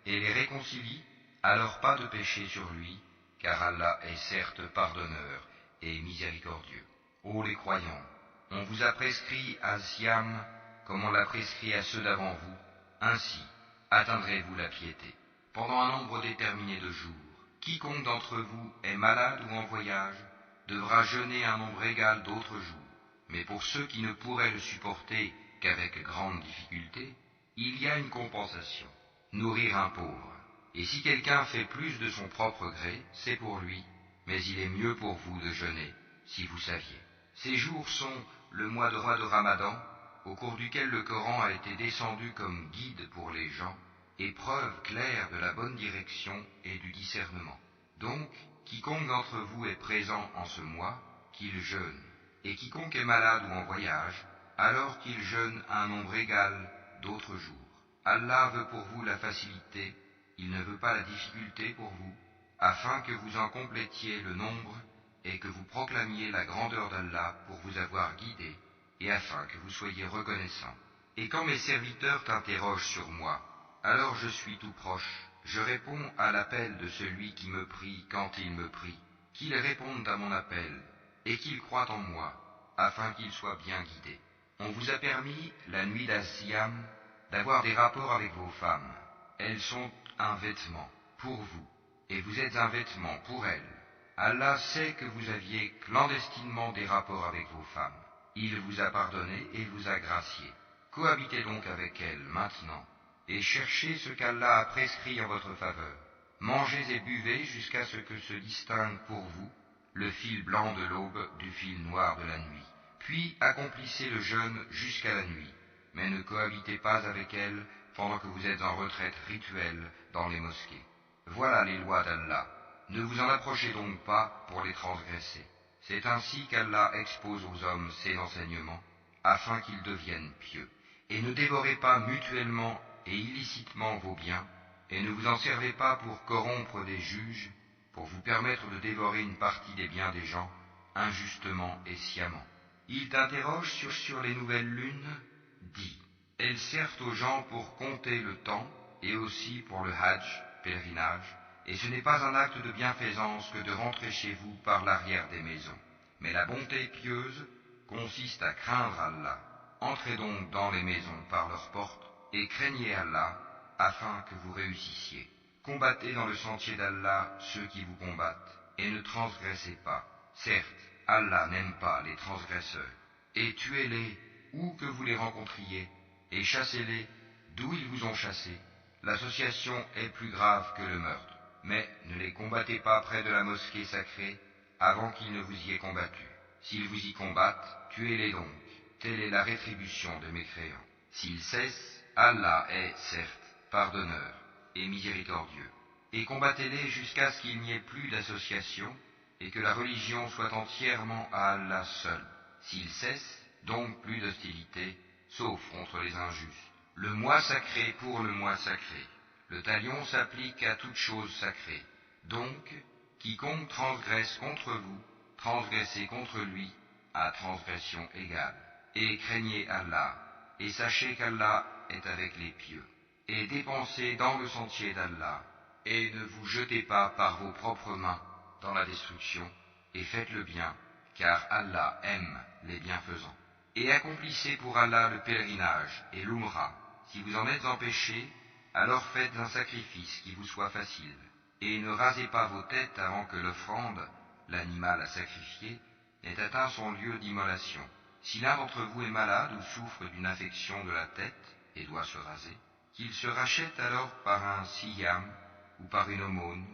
Speaker 1: et les réconcilie, alors pas de péché sur lui, car Allah est certes pardonneur et miséricordieux. Ô les croyants, on vous a prescrit à Siam comme on l'a prescrit à ceux d'avant vous, ainsi atteindrez-vous la piété. Pendant un nombre déterminé de jours, quiconque d'entre vous est malade ou en voyage devra jeûner un nombre égal d'autres jours. Mais pour ceux qui ne pourraient le supporter qu'avec grande difficulté, il y a une compensation, nourrir un pauvre. Et si quelqu'un fait plus de son propre gré, c'est pour lui, mais il est mieux pour vous de jeûner, si vous saviez. Ces jours sont le mois de Ramadan, au cours duquel le Coran a été descendu comme guide pour les gens, et preuve claire de la bonne direction et du discernement. Donc, quiconque d'entre vous est présent en ce mois, qu'il jeûne, et quiconque est malade ou en voyage, alors qu'il jeûne un nombre égal d'autres jours. Allah veut pour vous la facilité, il ne veut pas la difficulté pour vous, afin que vous en complétiez le nombre et que vous proclamiez la grandeur d'Allah pour vous avoir guidé, et afin que vous soyez reconnaissants. Et quand mes serviteurs t'interrogent sur moi, alors je suis tout proche, je réponds à l'appel de celui qui me prie quand il me prie, qu'il réponde à mon appel, et qu'il croie en moi, afin qu'il soit bien guidé. On vous a permis, la nuit d'As-Siyam, d'avoir des rapports avec vos femmes. Elles sont un vêtement pour vous, et vous êtes un vêtement pour elles. Allah sait que vous aviez clandestinement des rapports avec vos femmes. Il vous a pardonné et vous a gracié. Cohabitez donc avec elles maintenant, et cherchez ce qu'Allah a prescrit en votre faveur. Mangez et buvez jusqu'à ce que se distingue pour vous le fil blanc de l'aube du fil noir de la nuit. Puis accomplissez le jeûne jusqu'à la nuit, mais ne cohabitez pas avec elles pendant que vous êtes en retraite rituelle dans les mosquées. Voilà les lois d'Allah. Ne vous en approchez donc pas pour les transgresser. C'est ainsi qu'Allah expose aux hommes ses enseignements, afin qu'ils deviennent pieux. Et ne dévorez pas mutuellement et illicitement vos biens, et ne vous en servez pas pour corrompre des juges, pour vous permettre de dévorer une partie des biens des gens, injustement et sciemment. Ils t'interrogent sur les nouvelles lunes. Dis, elles servent aux gens pour compter le temps, et aussi pour le hajj, pèlerinage, et ce n'est pas un acte de bienfaisance que de rentrer chez vous par l'arrière des maisons. Mais la bonté pieuse consiste à craindre Allah. Entrez donc dans les maisons par leurs portes, et craignez Allah, afin que vous réussissiez. Combattez dans le sentier d'Allah ceux qui vous combattent, et ne transgressez pas. Certes, Allah n'aime pas les transgresseurs. Et tuez-les où que vous les rencontriez, et chassez-les d'où ils vous ont chassés. L'association est plus grave que le meurtre. Mais ne les combattez pas près de la mosquée sacrée avant qu'ils ne vous y aient combattu. S'ils vous y combattent, tuez-les donc. Telle est la rétribution de mécréants. S'ils cessent, Allah est, certes, pardonneur et miséricordieux. Et combattez-les jusqu'à ce qu'il n'y ait plus d'association et que la religion soit entièrement à Allah seul. S'ils cessent, donc plus d'hostilité, sauf contre les injustes. Le mois sacré pour le mois sacré. Le talion s'applique à toute chose sacrée. Donc, quiconque transgresse contre vous, transgressez contre lui à transgression égale. Et craignez Allah, et sachez qu'Allah est avec les pieux. Et dépensez dans le sentier d'Allah, et ne vous jetez pas par vos propres mains dans la destruction, et faites le bien, car Allah aime les bienfaisants. Et accomplissez pour Allah le pèlerinage et l'umra. Si vous en êtes empêchés, alors faites un sacrifice qui vous soit facile, et ne rasez pas vos têtes avant que l'offrande, l'animal à sacrifier, n'ait atteint son lieu d'immolation. Si l'un d'entre vous est malade ou souffre d'une affection de la tête et doit se raser, qu'il se rachète alors par un siyam, ou par une aumône,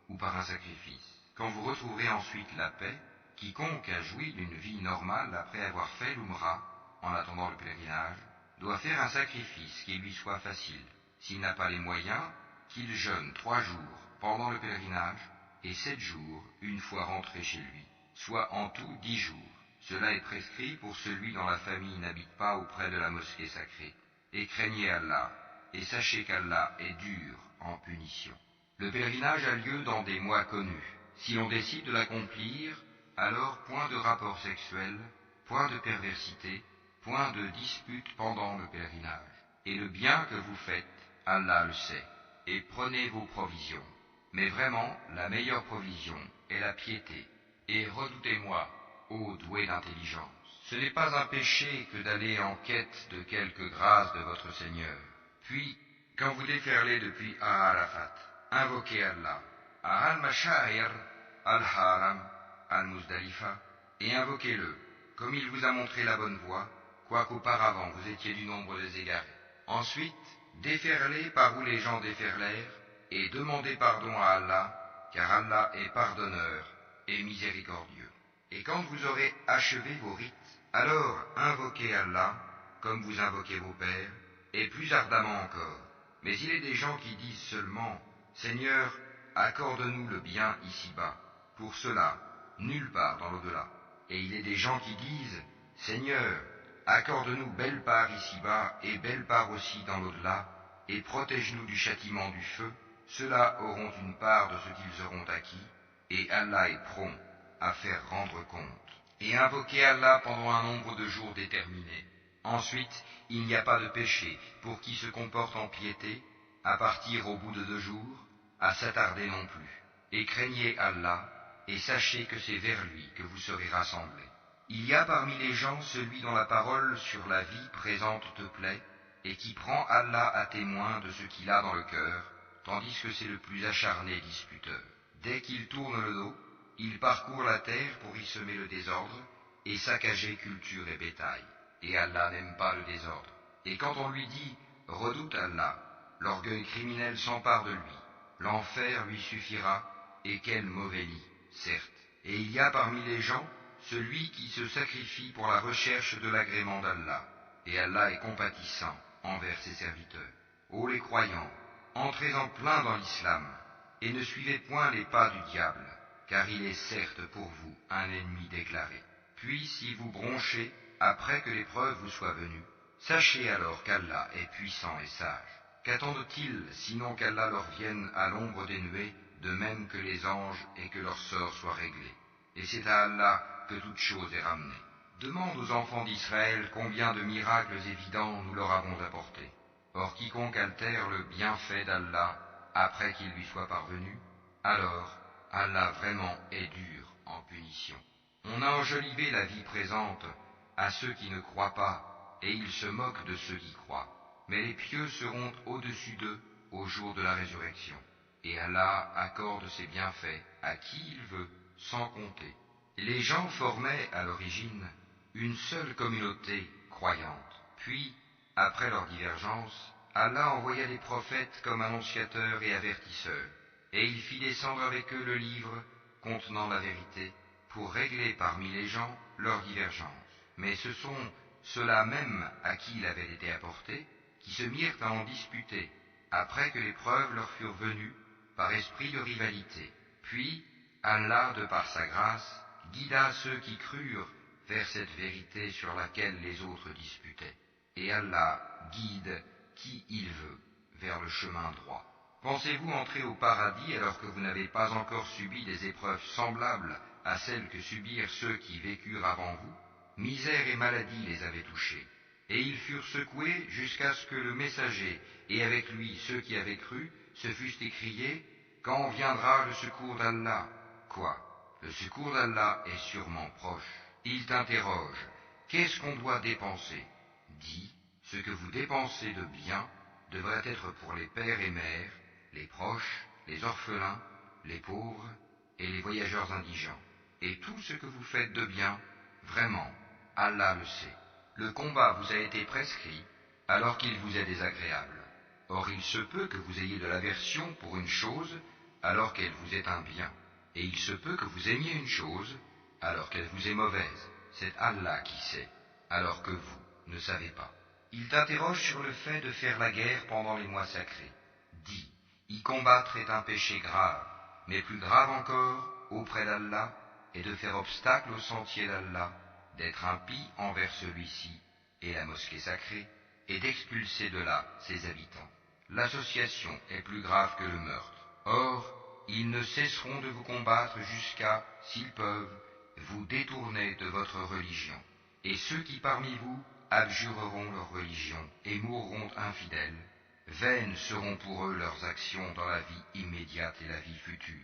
Speaker 1: ou par un sacrifice. Quand vous retrouverez ensuite la paix, quiconque a joui d'une vie normale après avoir fait l'umra, en attendant le pèlerinage, doit faire un sacrifice qui lui soit facile. S'il n'a pas les moyens, qu'il jeûne 3 jours pendant le pèlerinage et 7 jours une fois rentré chez lui, soit en tout 10 jours. Cela est prescrit pour celui dont la famille n'habite pas auprès de la mosquée sacrée. Et craignez Allah, et sachez qu'Allah est dur en punition. Le pèlerinage a lieu dans des mois connus. Si l'on décide de l'accomplir, alors point de rapport sexuel, point de perversité, point de dispute pendant le pèlerinage. Et le bien que vous faites, Allah le sait. Et prenez vos provisions. Mais vraiment, la meilleure provision est la piété. Et redoutez-moi, ô doué d'intelligence. Ce n'est pas un péché que d'aller en quête de quelque grâce de votre Seigneur. Puis, quand vous déferlez depuis Arafat, invoquez Allah, à Al-Mashair, Al-Haram, Al-Muzdalifa, et invoquez-le, comme il vous a montré la bonne voie, quoiqu'auparavant vous étiez du nombre des égarés. Ensuite, déferlez par où les gens déferlèrent, et demandez pardon à Allah, car Allah est pardonneur et miséricordieux. Et quand vous aurez achevé vos rites, alors invoquez Allah, comme vous invoquez vos pères, et plus ardemment encore. Mais il est des gens qui disent seulement, Seigneur, accorde-nous le bien ici-bas. Pour cela, nulle part dans l'au-delà. Et il est des gens qui disent, Seigneur, accorde-nous belle part ici-bas et belle part aussi dans l'au-delà, et protège-nous du châtiment du feu. Ceux-là auront une part de ce qu'ils auront acquis, et Allah est prompt à faire rendre compte. Et invoquez Allah pendant un nombre de jours déterminé. Ensuite, il n'y a pas de péché pour qui se comporte en piété, à partir au bout de 2 jours, à s'attarder non plus. Et craignez Allah, et sachez que c'est vers lui que vous serez rassemblés. Il y a parmi les gens celui dont la parole sur la vie présente te plaît, et qui prend Allah à témoin de ce qu'il a dans le cœur, tandis que c'est le plus acharné disputeur. Dès qu'il tourne le dos, il parcourt la terre pour y semer le désordre, et saccager culture et bétail. Et Allah n'aime pas le désordre. Et quand on lui dit « Redoute Allah », l'orgueil criminel s'empare de lui. L'enfer lui suffira, et quel mauvais lit, certes. Et il y a parmi les gens celui qui se sacrifie pour la recherche de l'agrément d'Allah. Et Allah est compatissant envers ses serviteurs. Ô les croyants, entrez en plein dans l'islam, et ne suivez point les pas du diable, car il est certes pour vous un ennemi déclaré. Puis si vous bronchez, après que l'épreuve vous soit venue, sachez alors qu'Allah est puissant et sage. Qu'attendent-ils sinon qu'Allah leur vienne à l'ombre des nuées, de même que les anges, et que leur sort soit réglé. Et c'est à Allah que toute chose est ramenée. Demande aux enfants d'Israël combien de miracles évidents nous leur avons apportés. Or quiconque altère le bienfait d'Allah après qu'il lui soit parvenu, alors Allah vraiment est dur en punition. On a enjolivé la vie présente à ceux qui ne croient pas, et ils se moquent de ceux qui croient. Mais les pieux seront au-dessus d'eux au jour de la résurrection. Et Allah accorde ses bienfaits à qui il veut, sans compter. Les gens formaient à l'origine une seule communauté croyante. Puis, après leur divergence, Allah envoya des prophètes comme annonciateurs et avertisseurs, et il fit descendre avec eux le livre contenant la vérité, pour régler parmi les gens leurs divergences. Mais ce sont ceux-là même à qui il avait été apporté, qui se mirent à en disputer, après que les preuves leur furent venues, par esprit de rivalité. Puis, Allah, de par sa grâce, guida ceux qui crurent vers cette vérité sur laquelle les autres disputaient. Et Allah guide qui il veut vers le chemin droit. Pensez-vous entrer au paradis alors que vous n'avez pas encore subi des épreuves semblables à celles que subirent ceux qui vécurent avant vous? Misère et maladie les avaient touchés, et ils furent secoués jusqu'à ce que le messager, et avec lui ceux qui avaient cru, se fussent écriés « Quand viendra le secours d'Allah ?» Quoi? Le secours d'Allah est sûrement proche. Il t'interroge « Qu'est-ce qu'on doit dépenser ?» Dis « Ce que vous dépensez de bien devrait être pour les pères et mères, les proches, les orphelins, les pauvres et les voyageurs indigents. Et tout ce que vous faites de bien, vraiment, Allah le sait. Le combat vous a été prescrit alors qu'il vous est désagréable. Or il se peut que vous ayez de l'aversion pour une chose alors qu'elle vous est un bien. Et il se peut que vous aimiez une chose alors qu'elle vous est mauvaise. C'est Allah qui sait, alors que vous ne savez pas. Il t'interroge sur le fait de faire la guerre pendant les mois sacrés. Dis, y combattre est un péché grave, mais plus grave encore, auprès d'Allah, est de faire obstacle au sentier d'Allah, d'être impie envers celui-ci et la mosquée sacrée, et d'expulser de là ses habitants. L'association est plus grave que le meurtre. Or, ils ne cesseront de vous combattre jusqu'à, s'ils peuvent, vous détourner de votre religion. Et ceux qui parmi vous abjureront leur religion et mourront infidèles, vaines seront pour eux leurs actions dans la vie immédiate et la vie future.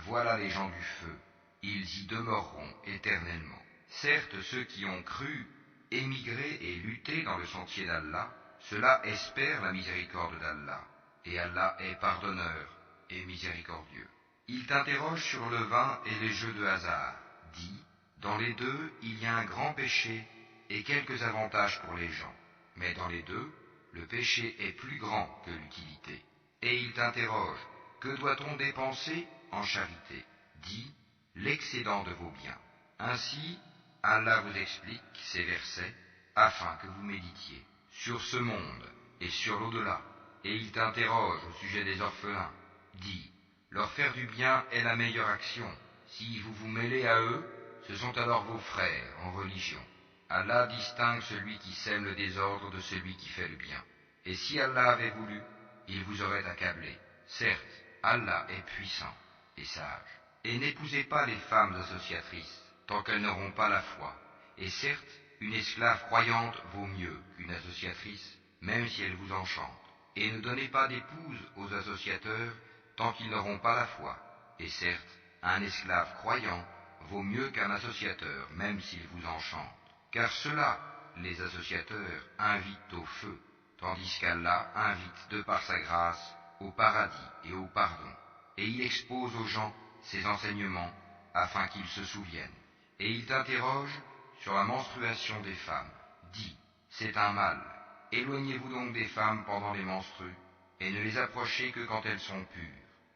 Speaker 1: Voilà les gens du feu, ils y demeureront éternellement. Certes, ceux qui ont cru, émigré et lutté dans le sentier d'Allah, ceux-là espèrent la miséricorde d'Allah, et Allah est pardonneur et miséricordieux. Il t'interroge sur le vin et les jeux de hasard. Dis, dans les deux, il y a un grand péché et quelques avantages pour les gens. Mais dans les deux, le péché est plus grand que l'utilité. Et il t'interroge, que doit-on dépenser en charité? Dis, l'excédent de vos biens. Ainsi, Allah vous explique ces versets afin que vous méditiez sur ce monde et sur l'au-delà. et il t'interroge au sujet des orphelins. Dis, leur faire du bien est la meilleure action. Si vous vous mêlez à eux, ce sont alors vos frères en religion. Allah distingue celui qui sème le désordre de celui qui fait le bien. Et si Allah avait voulu, il vous aurait accablé. Certes, Allah est puissant et sage. Et n'épousez pas les femmes associatrices, tant qu'elles n'auront pas la foi. Et certes, une esclave croyante vaut mieux qu'une associatrice, même si elle vous enchante. Et ne donnez pas d'épouse aux associateurs, tant qu'ils n'auront pas la foi. Et certes, un esclave croyant vaut mieux qu'un associateur, même s'il vous enchante. Car ceux-là, les associateurs, invitent au feu, tandis qu'Allah invite de par sa grâce au paradis et au pardon. Et il expose aux gens ses enseignements afin qu'ils se souviennent. Et il t'interroge sur la menstruation des femmes. Dis, c'est un mal. Éloignez-vous donc des femmes pendant les menstrues, et ne les approchez que quand elles sont pures.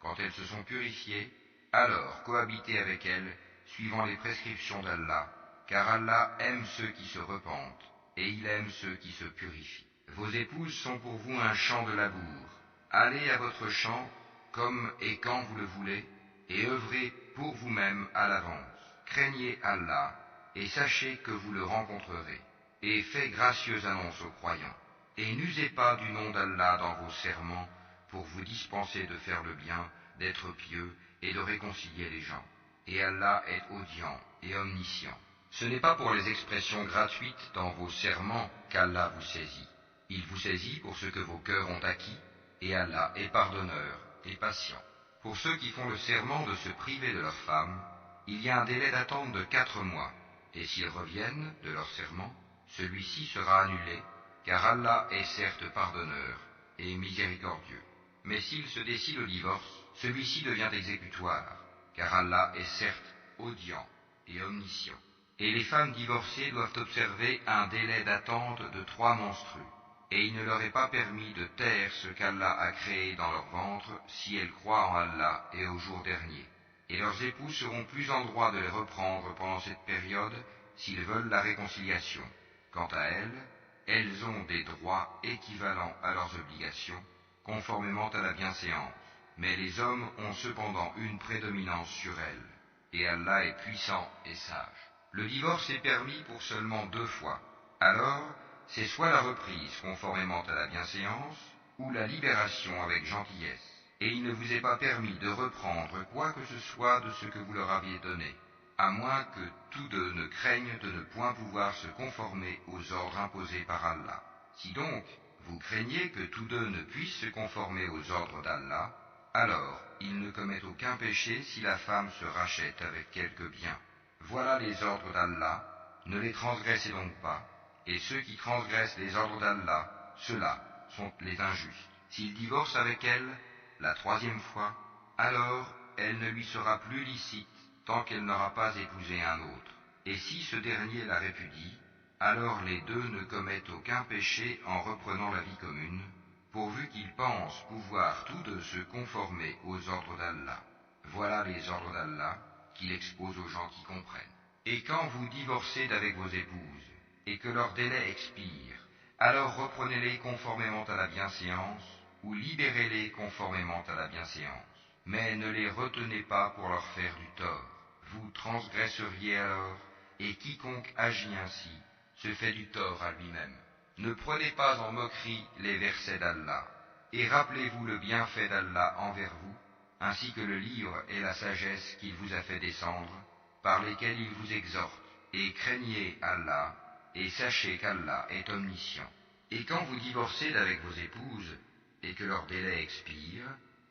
Speaker 1: Quand elles se sont purifiées, alors cohabitez avec elles, suivant les prescriptions d'Allah, car Allah aime ceux qui se repentent, et il aime ceux qui se purifient. Vos épouses sont pour vous un champ de labour. Allez à votre champ, comme et quand vous le voulez, et œuvrez pour vous-même à l'avance. Craignez Allah, et sachez que vous le rencontrerez. Et faites gracieuse annonce aux croyants. Et n'usez pas du nom d'Allah dans vos serments, pour vous dispenser de faire le bien, d'être pieux et de réconcilier les gens. Et Allah est audient et omniscient. Ce n'est pas pour les expressions gratuites dans vos serments qu'Allah vous saisit. Il vous saisit pour ce que vos cœurs ont acquis, et Allah est pardonneur et patient. Pour ceux qui font le serment de se priver de leurs femmes, il y a un délai d'attente de 4 mois, et s'ils reviennent de leur serment, celui-ci sera annulé, car Allah est certes pardonneur et miséricordieux. Mais s'il se décide au divorce, celui-ci devient exécutoire, car Allah est certes audient et omniscient. Et les femmes divorcées doivent observer un délai d'attente de 3 menstrues, et il ne leur est pas permis de taire ce qu'Allah a créé dans leur ventre si elles croient en Allah et au jour dernier. Et leurs époux seront plus en droit de les reprendre pendant cette période s'ils veulent la réconciliation. Quant à elles, elles ont des droits équivalents à leurs obligations, conformément à la bienséance. Mais les hommes ont cependant une prédominance sur elles, et Allah est puissant et sage. Le divorce est permis pour seulement 2 fois. Alors, c'est soit la reprise conformément à la bienséance, ou la libération avec gentillesse. Et il ne vous est pas permis de reprendre quoi que ce soit de ce que vous leur aviez donné, à moins que tous deux ne craignent de ne point pouvoir se conformer aux ordres imposés par Allah. Si donc vous craignez que tous deux ne puissent se conformer aux ordres d'Allah, alors ils ne commettent aucun péché si la femme se rachète avec quelque bien. Voilà les ordres d'Allah, ne les transgressez donc pas, et ceux qui transgressent les ordres d'Allah, ceux-là sont les injustes. S'il divorce avec elle la 3e fois, alors elle ne lui sera plus licite tant qu'elle n'aura pas épousé un autre. Et si ce dernier la répudie, alors les deux ne commettent aucun péché en reprenant la vie commune, pourvu qu'ils pensent pouvoir tous deux se conformer aux ordres d'Allah. Voilà les ordres d'Allah qu'il expose aux gens qui comprennent. Et quand vous divorcez d'avec vos épouses, et que leur délai expire, alors reprenez-les conformément à la bienséance, ou libérez-les conformément à la bienséance. Mais ne les retenez pas pour leur faire du tort. Vous transgresseriez alors, et quiconque agit ainsi se fait du tort à lui-même. Ne prenez pas en moquerie les versets d'Allah, et rappelez-vous le bienfait d'Allah envers vous, ainsi que le livre et la sagesse qu'il vous a fait descendre, par lesquels il vous exhorte, et craignez Allah, et sachez qu'Allah est omniscient. Et quand vous divorcez d'avec vos épouses, et que leur délai expire,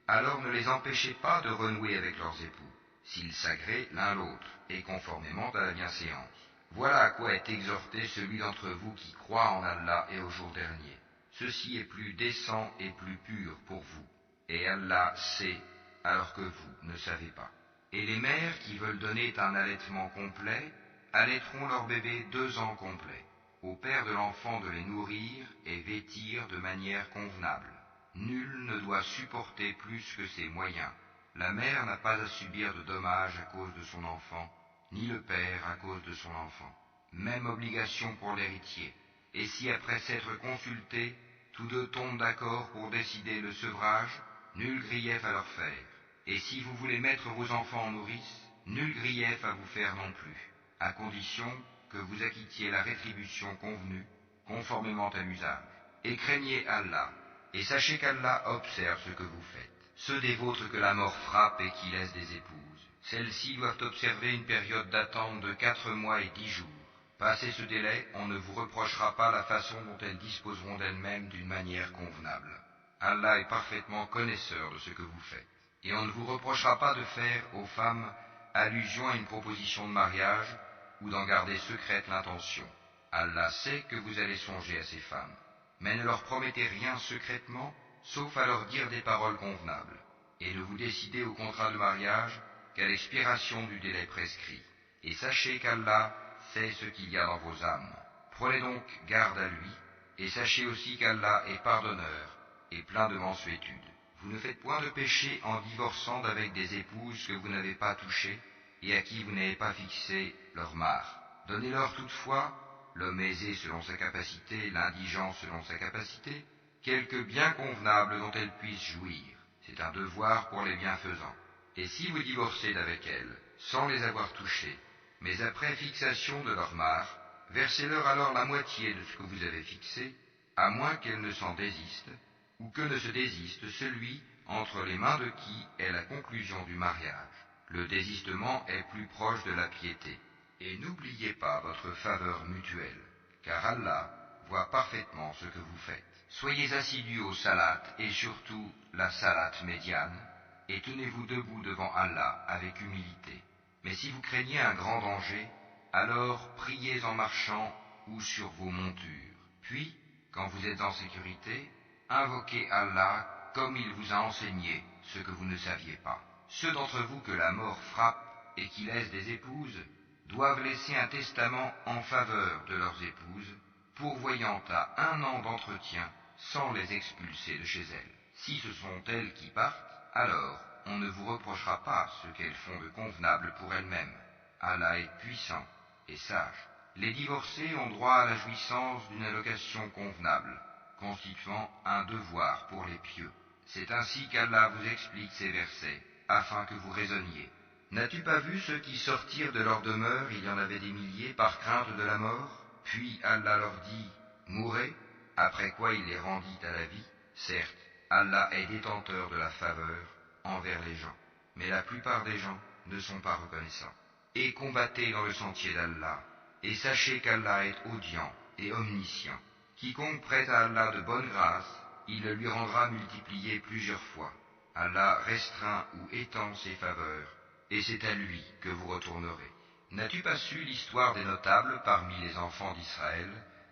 Speaker 1: alors ne les empêchez pas de renouer avec leurs époux, s'ils s'agréent l'un l'autre, et conformément à la bienséance. Voilà à quoi est exhorté celui d'entre vous qui croit en Allah et au jour dernier. Ceci est plus décent et plus pur pour vous, et Allah sait, alors que vous ne savez pas. Et les mères qui veulent donner un allaitement complet, allaiteront leur bébé 2 ans complets. Au père de l'enfant de les nourrir et vêtir de manière convenable. Nul ne doit supporter plus que ses moyens. La mère n'a pas à subir de dommages à cause de son enfant, ni le père à cause de son enfant. Même obligation pour l'héritier. Et si après s'être consulté, tous deux tombent d'accord pour décider le sevrage, nul grief à leur faire. Et si vous voulez mettre vos enfants en nourrice, nul grief à vous faire non plus, à condition que vous acquittiez la rétribution convenue, conformément à l'usage. Et craignez Allah, et sachez qu'Allah observe ce que vous faites. Ceux des vôtres que la mort frappe et qui laissent des épouses, celles-ci doivent observer une période d'attente de 4 mois et 10 jours. Passé ce délai, on ne vous reprochera pas la façon dont elles disposeront d'elles-mêmes d'une manière convenable. Allah est parfaitement connaisseur de ce que vous faites. Et on ne vous reprochera pas de faire aux femmes allusion à une proposition de mariage ou d'en garder secrète l'intention. Allah sait que vous allez songer à ces femmes. Mais ne leur promettez rien secrètement, sauf à leur dire des paroles convenables. Et ne vous décidez au contrat de mariage qu'à l'expiration du délai prescrit. Et sachez qu'Allah sait ce qu'il y a dans vos âmes. Prenez donc garde à lui, et sachez aussi qu'Allah est pardonneur et plein de mansuétude. Vous ne faites point de péché en divorçant d'avec des épouses que vous n'avez pas touchées et à qui vous n'avez pas fixé leur mare. Donnez-leur toutefois, l'homme aisé selon sa capacité, l'indigent selon sa capacité, quelque bien convenable dont elles puissent jouir. C'est un devoir pour les bienfaisants. Et si vous divorcez d'avec elles, sans les avoir touchées, mais après fixation de leur mare, versez-leur alors la moitié de ce que vous avez fixé, à moins qu'elles ne s'en désistent, ou que ne se désiste celui entre les mains de qui est la conclusion du mariage. Le désistement est plus proche de la piété. Et n'oubliez pas votre faveur mutuelle, car Allah voit parfaitement ce que vous faites. Soyez assidus au salat et surtout la salat médiane, et tenez-vous debout devant Allah avec humilité. Mais si vous craignez un grand danger, alors priez en marchant ou sur vos montures. Puis, quand vous êtes en sécurité, invoquez Allah comme il vous a enseigné ce que vous ne saviez pas. Ceux d'entre vous que la mort frappe et qui laissent des épouses doivent laisser un testament en faveur de leurs épouses, pourvoyant à 1 an d'entretien sans les expulser de chez elles. Si ce sont elles qui partent, alors on ne vous reprochera pas ce qu'elles font de convenable pour elles-mêmes. Allah est puissant et sage. Les divorcés ont droit à la jouissance d'une allocation convenable, constituant un devoir pour les pieux. C'est ainsi qu'Allah vous explique ces versets, afin que vous raisonniez. N'as-tu pas vu ceux qui sortirent de leur demeure, il y en avait des milliers, par crainte de la mort? Puis Allah leur dit, mourez, après quoi il les rendit à la vie. Certes, Allah est détenteur de la faveur envers les gens, mais la plupart des gens ne sont pas reconnaissants. Et combattez dans le sentier d'Allah, et sachez qu'Allah est audient et omniscient. Quiconque prête à Allah de bonne grâce, il le lui rendra multiplié plusieurs fois. Allah restreint ou étend ses faveurs, et c'est à lui que vous retournerez. N'as-tu pas su l'histoire des notables parmi les enfants d'Israël,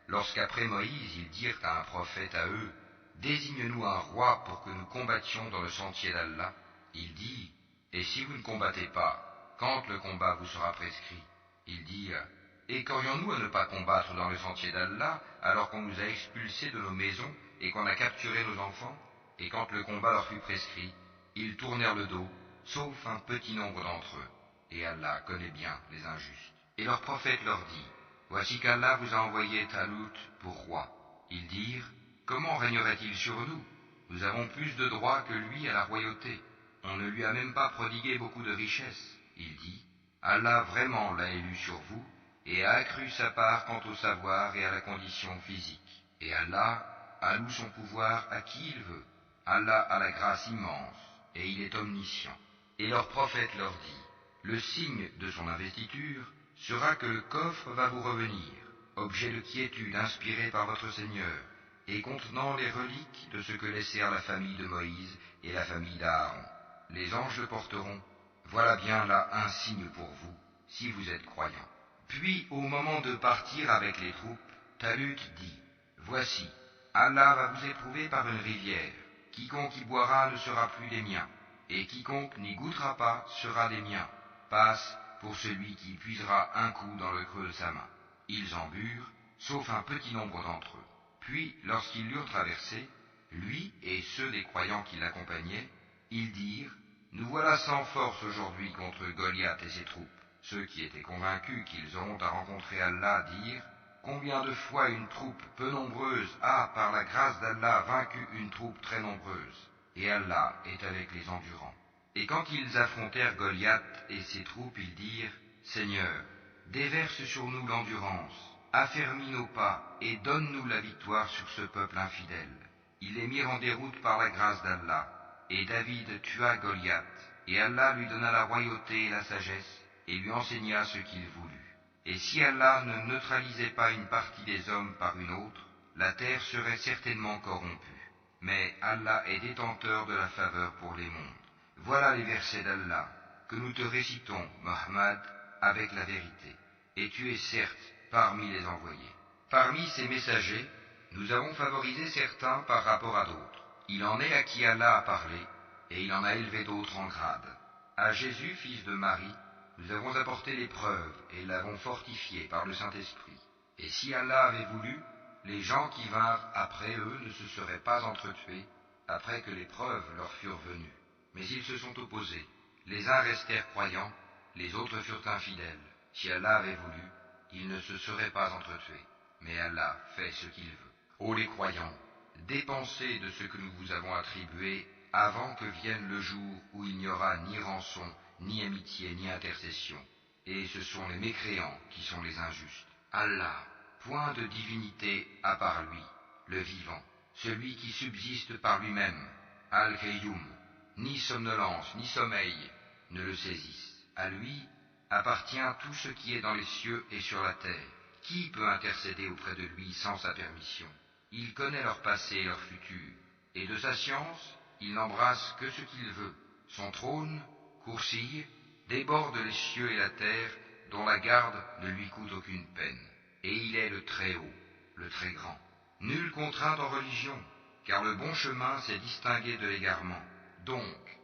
Speaker 1: lorsqu'après Moïse ils dirent à un prophète à eux, désigne-nous un roi pour que nous combattions dans le sentier d'Allah? Il dit, et si vous ne combattez pas, quand le combat vous sera prescrit? Ils dirent, et qu'aurions-nous à ne pas combattre dans le sentier d'Allah, alors qu'on nous a expulsés de nos maisons et qu'on a capturé nos enfants? Et quand le combat leur fut prescrit, ils tournèrent le dos, sauf un petit nombre d'entre eux. Et Allah connaît bien les injustes. Et leur prophète leur dit, voici qu'Allah vous a envoyé Talut pour roi. Ils dirent, comment régnerait-il sur nous? Nous avons plus de droits que lui à la royauté. On ne lui a même pas prodigué beaucoup de richesses. Il dit, Allah vraiment l'a élu sur vous, et a accru sa part quant au savoir et à la condition physique. Et Allah alloue son pouvoir à qui il veut. Allah a la grâce immense, et il est omniscient. Et leur prophète leur dit, le signe de son investiture sera que le coffre va vous revenir, objet de quiétude inspiré par votre Seigneur, et contenant les reliques de ce que laissèrent la famille de Moïse et la famille d'Aaron. Les anges le porteront. Voilà bien là un signe pour vous, si vous êtes croyants. Puis, au moment de partir avec les troupes, Talut dit, voici, Allah va vous éprouver par une rivière. Quiconque y boira ne sera plus des miens, et quiconque n'y goûtera pas sera des miens. Passe pour celui qui puisera un coup dans le creux de sa main. Ils en burent, sauf un petit nombre d'entre eux. Puis, lorsqu'ils l'eurent traversé, lui et ceux des croyants qui l'accompagnaient, ils dirent, nous voilà sans force aujourd'hui contre Goliath et ses troupes. Ceux qui étaient convaincus qu'ils auront à rencontrer Allah dirent, Combien de fois une troupe peu nombreuse a, par la grâce d'Allah, vaincu une troupe très nombreuse, et Allah est avec les endurants. Et quand ils affrontèrent Goliath et ses troupes, ils dirent, Seigneur, déverse sur nous l'endurance, affermis nos pas et donne-nous la victoire sur ce peuple infidèle. Ils les mirent en déroute par la grâce d'Allah, et David tua Goliath, et Allah lui donna la royauté et la sagesse, et lui enseigna ce qu'il voulut. Et si Allah ne neutralisait pas une partie des hommes par une autre, la terre serait certainement corrompue. Mais Allah est détenteur de la faveur pour les mondes. Voilà les versets d'Allah que nous te récitons, Mohammed, avec la vérité. Et tu es certes parmi les envoyés. Parmi ces messagers, nous avons favorisé certains par rapport à d'autres. Il en est à qui Allah a parlé, et il en a élevé d'autres en grade. À Jésus, fils de Marie, nous avons apporté les preuves et l'avons fortifié par le Saint-Esprit. Et si Allah avait voulu, les gens qui vinrent après eux ne se seraient pas entretués après que les preuves leur furent venues. Mais ils se sont opposés. Les uns restèrent croyants, les autres furent infidèles. Si Allah avait voulu, ils ne se seraient pas entretués. Mais Allah fait ce qu'il veut. Ô les croyants, dépensez de ce que nous vous avons attribué avant que vienne le jour où il n'y aura ni rançon, ni amitié, ni intercession. Et ce sont les mécréants qui sont les injustes. Allah, point de divinité à part lui, le vivant, celui qui subsiste par lui-même, Al-Qayyum, ni somnolence, ni sommeil ne le saisissent. À lui appartient tout ce qui est dans les cieux et sur la terre. Qui peut intercéder auprès de lui sans sa permission? Il connaît leur passé et leur futur, et de sa science, il n'embrasse que ce qu'il veut. Son trône, Kursi, déborde les cieux et la terre, dont la garde ne lui coûte aucune peine. Et il est le très haut, le très grand. Nulle contrainte en religion, car le bon chemin s'est distingué de l'égarement. Donc,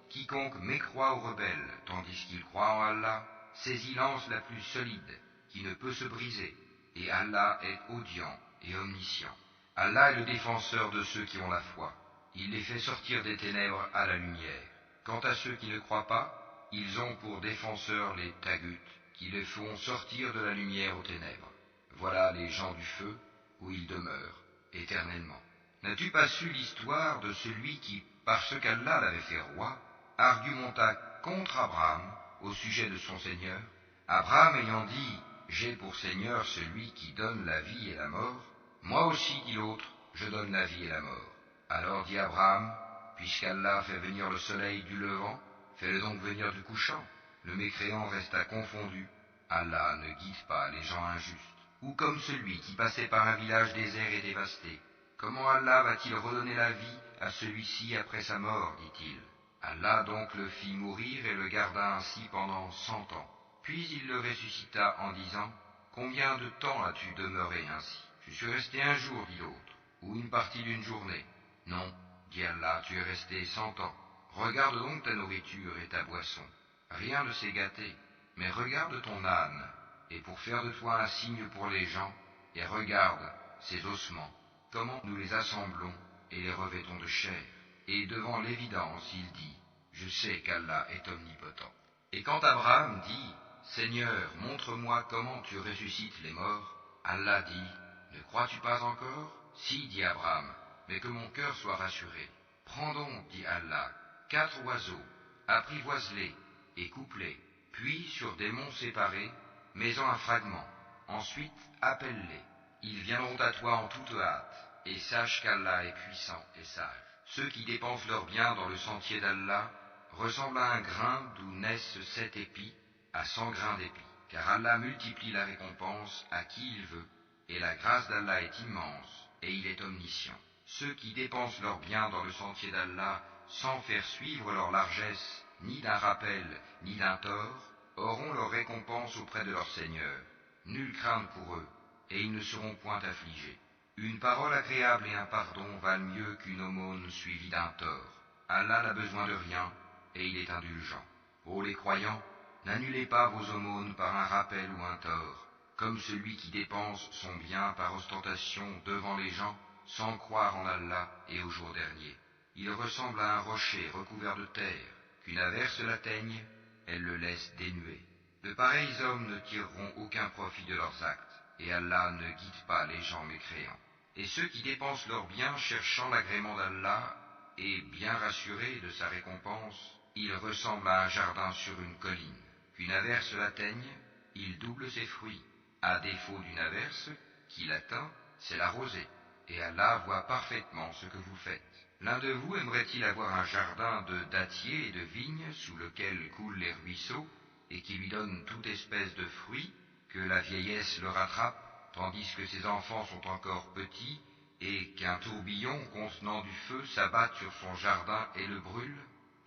Speaker 1: quiconque mécroit ou rebelle, tandis qu'il croit en Allah, saisit l'anse la plus solide, qui ne peut se briser, et Allah est audient et omniscient. Allah est le défenseur de ceux qui ont la foi. Il les fait sortir des ténèbres à la lumière. Quant à ceux qui ne croient pas, ils ont pour défenseurs les taghut, qui les font sortir de la lumière aux ténèbres. Voilà les gens du feu, où ils demeurent, éternellement. N'as-tu pas su l'histoire de celui qui, parce qu'Allah l'avait fait roi, argumenta contre Abraham au sujet de son Seigneur? Abraham ayant dit, j'ai pour Seigneur celui qui donne la vie et la mort, moi aussi, dit l'autre, je donne la vie et la mort. Alors dit Abraham, puisqu'Allah fait venir le soleil du levant, fais-le donc venir du couchant. Le mécréant resta confondu. Allah ne guide pas les gens injustes. Ou comme celui qui passait par un village désert et dévasté. Comment Allah va-t-il redonner la vie à celui-ci après sa mort, dit-il. Allah donc le fit mourir et le garda ainsi pendant 100 ans. Puis il le ressuscita en disant, combien de temps as-tu demeuré ainsi? Je suis resté un jour, dit l'autre, ou une partie d'une journée. Non, dit Allah, tu es resté 100 ans. Regarde donc ta nourriture et ta boisson. Rien ne s'est gâté, mais regarde ton âne, et pour faire de toi un signe pour les gens, et regarde ces ossements, comment nous les assemblons et les revêtons de chair. Et devant l'évidence, il dit, je sais qu'Allah est omnipotent. Et quand Abraham dit, Seigneur, montre-moi comment tu ressuscites les morts, Allah dit, ne crois-tu pas encore? Si, dit Abraham, mais que mon cœur soit rassuré. Prends donc, dit Allah, 4 oiseaux, apprivoise-les et coupe-les, puis sur des monts séparés, mets-en un fragment. Ensuite, appelle-les. Ils viendront à toi en toute hâte, et sache qu'Allah est puissant et sage. Ceux qui dépensent leurs biens dans le sentier d'Allah ressemblent à un grain d'où naissent 7 épis à 100 grains d'épis, car Allah multiplie la récompense à qui il veut, et la grâce d'Allah est immense, et il est omniscient. Ceux qui dépensent leurs biens dans le sentier d'Allah sans faire suivre leur largesse, ni d'un rappel, ni d'un tort, auront leur récompense auprès de leur Seigneur. Nulle crainte pour eux, et ils ne seront point affligés. Une parole agréable et un pardon valent mieux qu'une aumône suivie d'un tort. Allah n'a besoin de rien, et il est indulgent. Ô les croyants, n'annulez pas vos aumônes par un rappel ou un tort, comme celui qui dépense son bien par ostentation devant les gens, sans croire en Allah et au jour dernier. Il ressemble à un rocher recouvert de terre, qu'une averse l'atteigne, elle le laisse dénué. De pareils hommes ne tireront aucun profit de leurs actes. et Allah ne guide pas les gens mécréants. Et ceux qui dépensent leurs biens cherchant l'agrément d'Allah et bien rassurés de sa récompense, ils ressemblent à un jardin sur une colline. Qu'une averse l'atteigne, il double ses fruits. À défaut d'une averse qui l'atteint, c'est la rosée. Et Allah voit parfaitement ce que vous faites. L'un de vous aimerait-il avoir un jardin de dattiers et de vignes sous lequel coulent les ruisseaux et qui lui donne toute espèce de fruits, que la vieillesse le rattrape, tandis que ses enfants sont encore petits, et qu'un tourbillon contenant du feu s'abatte sur son jardin et le brûle?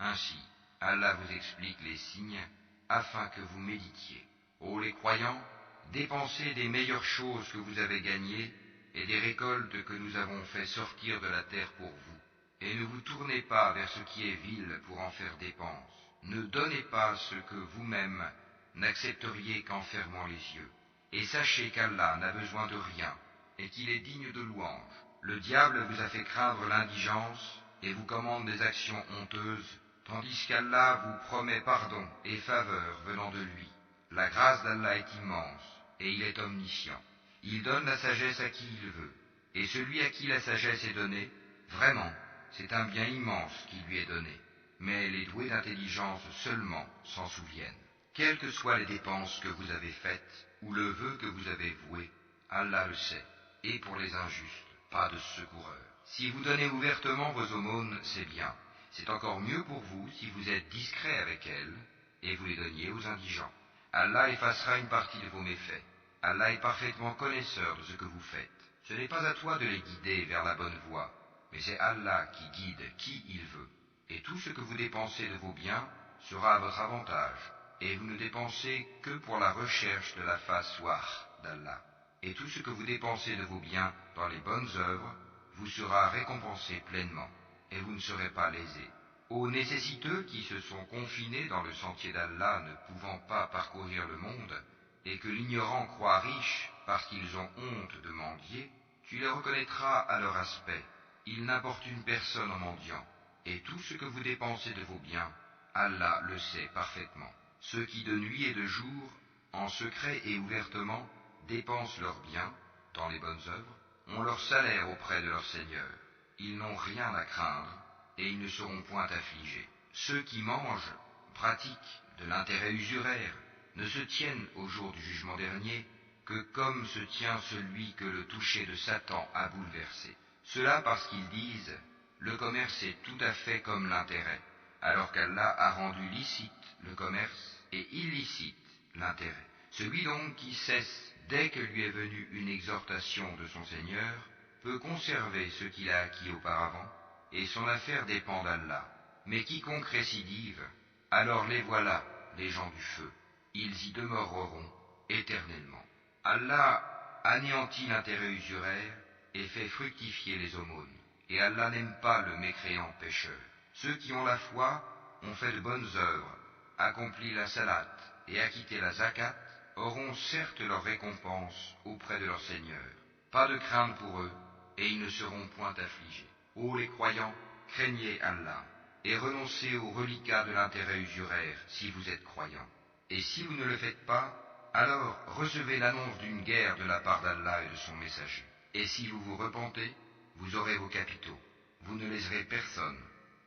Speaker 1: Ainsi, Allah vous explique les signes, afin que vous méditiez. Ô les croyants, dépensez des meilleures choses que vous avez gagnées, et des récoltes que nous avons fait sortir de la terre pour vous. Et ne vous tournez pas vers ce qui est vil pour en faire dépense. Ne donnez pas ce que vous-même n'accepteriez qu'en fermant les yeux. Et sachez qu'Allah n'a besoin de rien, et qu'il est digne de louange. Le diable vous a fait craindre l'indigence, et vous commande des actions honteuses, tandis qu'Allah vous promet pardon et faveur venant de lui. La grâce d'Allah est immense, et il est omniscient. Il donne la sagesse à qui il veut, et celui à qui la sagesse est donnée, vraiment, c'est un bien immense qui lui est donné. Mais les doués d'intelligence seulement s'en souviennent. Quelles que soient les dépenses que vous avez faites, ou le vœu que vous avez voué, Allah le sait, et pour les injustes, pas de secoureur. Si vous donnez ouvertement vos aumônes, c'est bien. C'est encore mieux pour vous si vous êtes discret avec elles, et vous les donniez aux indigents. Allah effacera une partie de vos méfaits. Allah est parfaitement connaisseur de ce que vous faites. Ce n'est pas à toi de les guider vers la bonne voie, mais c'est Allah qui guide qui il veut. Et tout ce que vous dépensez de vos biens sera à votre avantage, et vous ne dépensez que pour la recherche de la face ouah d'Allah. Et tout ce que vous dépensez de vos biens dans les bonnes œuvres vous sera récompensé pleinement, et vous ne serez pas lésés. Aux nécessiteux qui se sont confinés dans le sentier d'Allah ne pouvant pas parcourir le monde, et que l'ignorant croit riche parce qu'ils ont honte de mendier, tu les reconnaîtras à leur aspect. Ils n'importunent personne en mendiant, et tout ce que vous dépensez de vos biens, Allah le sait parfaitement. Ceux qui de nuit et de jour, en secret et ouvertement, dépensent leurs biens dans les bonnes œuvres, ont leur salaire auprès de leur Seigneur. Ils n'ont rien à craindre, et ils ne seront point affligés. Ceux qui mangent, pratiquent de l'intérêt usuraire, ne se tiennent au jour du jugement dernier que comme se tient celui que le toucher de Satan a bouleversé. Cela parce qu'ils disent « le commerce est tout à fait comme l'intérêt », alors qu'Allah a rendu licite le commerce et illicite l'intérêt. Celui donc qui cesse dès que lui est venue une exhortation de son Seigneur peut conserver ce qu'il a acquis auparavant, et son affaire dépend d'Allah. Mais quiconque récidive, alors les voilà, les gens du feu. Ils y demeureront éternellement. Allah anéantit l'intérêt usuraire et fait fructifier les aumônes. Et Allah n'aime pas le mécréant pécheur. Ceux qui ont la foi ont fait de bonnes œuvres, accompli la salat et acquitté la zakat, auront certes leur récompense auprès de leur Seigneur. Pas de crainte pour eux, et ils ne seront point affligés. Ô les croyants, craignez Allah, et renoncez aux reliquats de l'intérêt usuraire si vous êtes croyants. Et si vous ne le faites pas, alors recevez l'annonce d'une guerre de la part d'Allah et de son messager. Et si vous vous repentez, vous aurez vos capitaux. Vous ne léserez personne,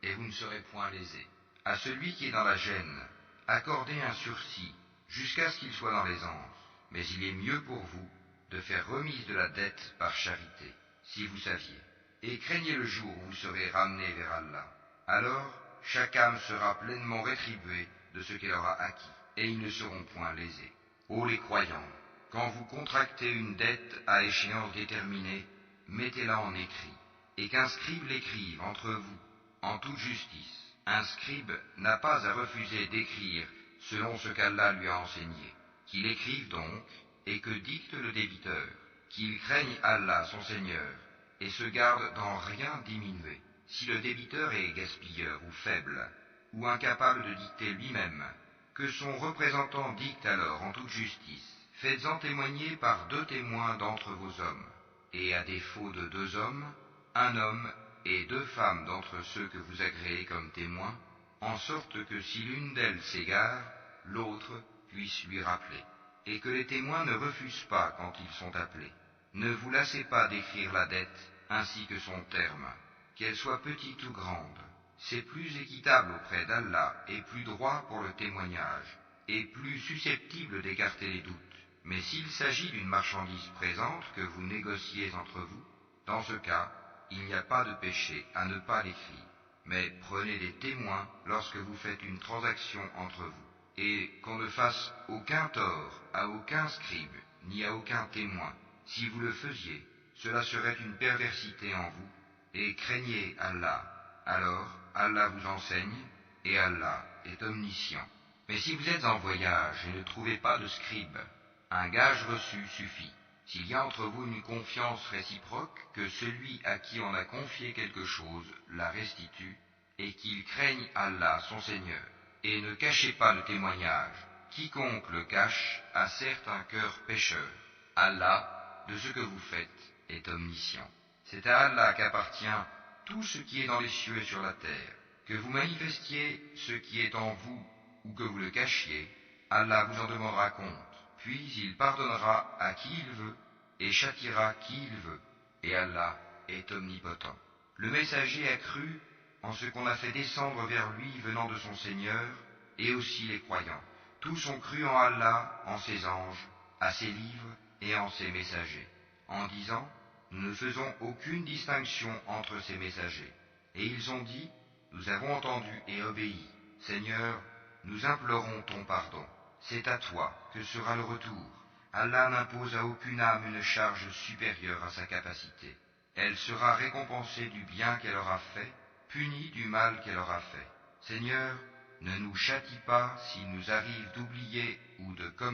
Speaker 1: et vous ne serez point lésés. À celui qui est dans la gêne, accordez un sursis, jusqu'à ce qu'il soit dans l'aisance. Mais il est mieux pour vous de faire remise de la dette par charité, si vous saviez. Et craignez le jour où vous serez ramenés vers Allah. Alors, chaque âme sera pleinement rétribuée de ce qu'elle aura acquis, et ils ne seront point lésés. Ô les croyants, quand vous contractez une dette à échéance déterminée, mettez-la en écrit, et qu'un scribe l'écrive entre vous, en toute justice. Un scribe n'a pas à refuser d'écrire selon ce qu'Allah lui a enseigné. Qu'il écrive donc, et que dicte le débiteur, qu'il craigne Allah son Seigneur, et se garde d'en rien diminuer. Si le débiteur est gaspilleur ou faible, ou incapable de dicter lui-même, que son représentant dicte alors en toute justice. Faites-en témoigner par 2 témoins d'entre vos hommes, et à défaut de 2 hommes, un homme et 2 femmes d'entre ceux que vous agréez comme témoins, en sorte que si l'une d'elles s'égare, l'autre puisse lui rappeler. et que les témoins ne refusent pas quand ils sont appelés. Ne vous lassez pas d'écrire la dette ainsi que son terme, qu'elle soit petite ou grande. C'est plus équitable auprès d'Allah et plus droit pour le témoignage, et plus susceptible d'écarter les doutes. Mais s'il s'agit d'une marchandise présente que vous négociez entre vous, dans ce cas, il n'y a pas de péché à ne pas l'écrire. Mais prenez des témoins lorsque vous faites une transaction entre vous, et qu'on ne fasse aucun tort à aucun scribe, ni à aucun témoin. Si vous le faisiez, cela serait une perversité en vous, et craignez Allah. Alors, Allah vous enseigne, et Allah est omniscient. Mais si vous êtes en voyage et ne trouvez pas de scribe, un gage reçu suffit. S'il y a entre vous une confiance réciproque, que celui à qui on a confié quelque chose la restitue, et qu'il craigne Allah son Seigneur. Et ne cachez pas le témoignage. Quiconque le cache a certes un cœur pécheur. Allah, de ce que vous faites, est omniscient. C'est à Allah qu'appartient tout ce qui est dans les cieux et sur la terre. Que vous manifestiez ce qui est en vous ou que vous le cachiez, Allah vous en demandera compte. Puis il pardonnera à qui il veut et châtiera qui il veut. Et Allah est omnipotent. Le messager a cru en ce qu'on a fait descendre vers lui venant de son Seigneur, et aussi les croyants. Tous ont cru en Allah, en ses anges, à ses livres et en ses messagers, en disant, nous ne faisons aucune distinction entre ces messagers. Et ils ont dit, nous avons entendu et obéi. Seigneur, nous implorons ton pardon. C'est à toi que sera le retour. Allah n'impose à aucune âme une charge supérieure à sa capacité. Elle sera récompensée du bien qu'elle aura fait, punie du mal qu'elle aura fait. Seigneur, ne nous châtie pas s'il nous arrive d'oublier ou de commettre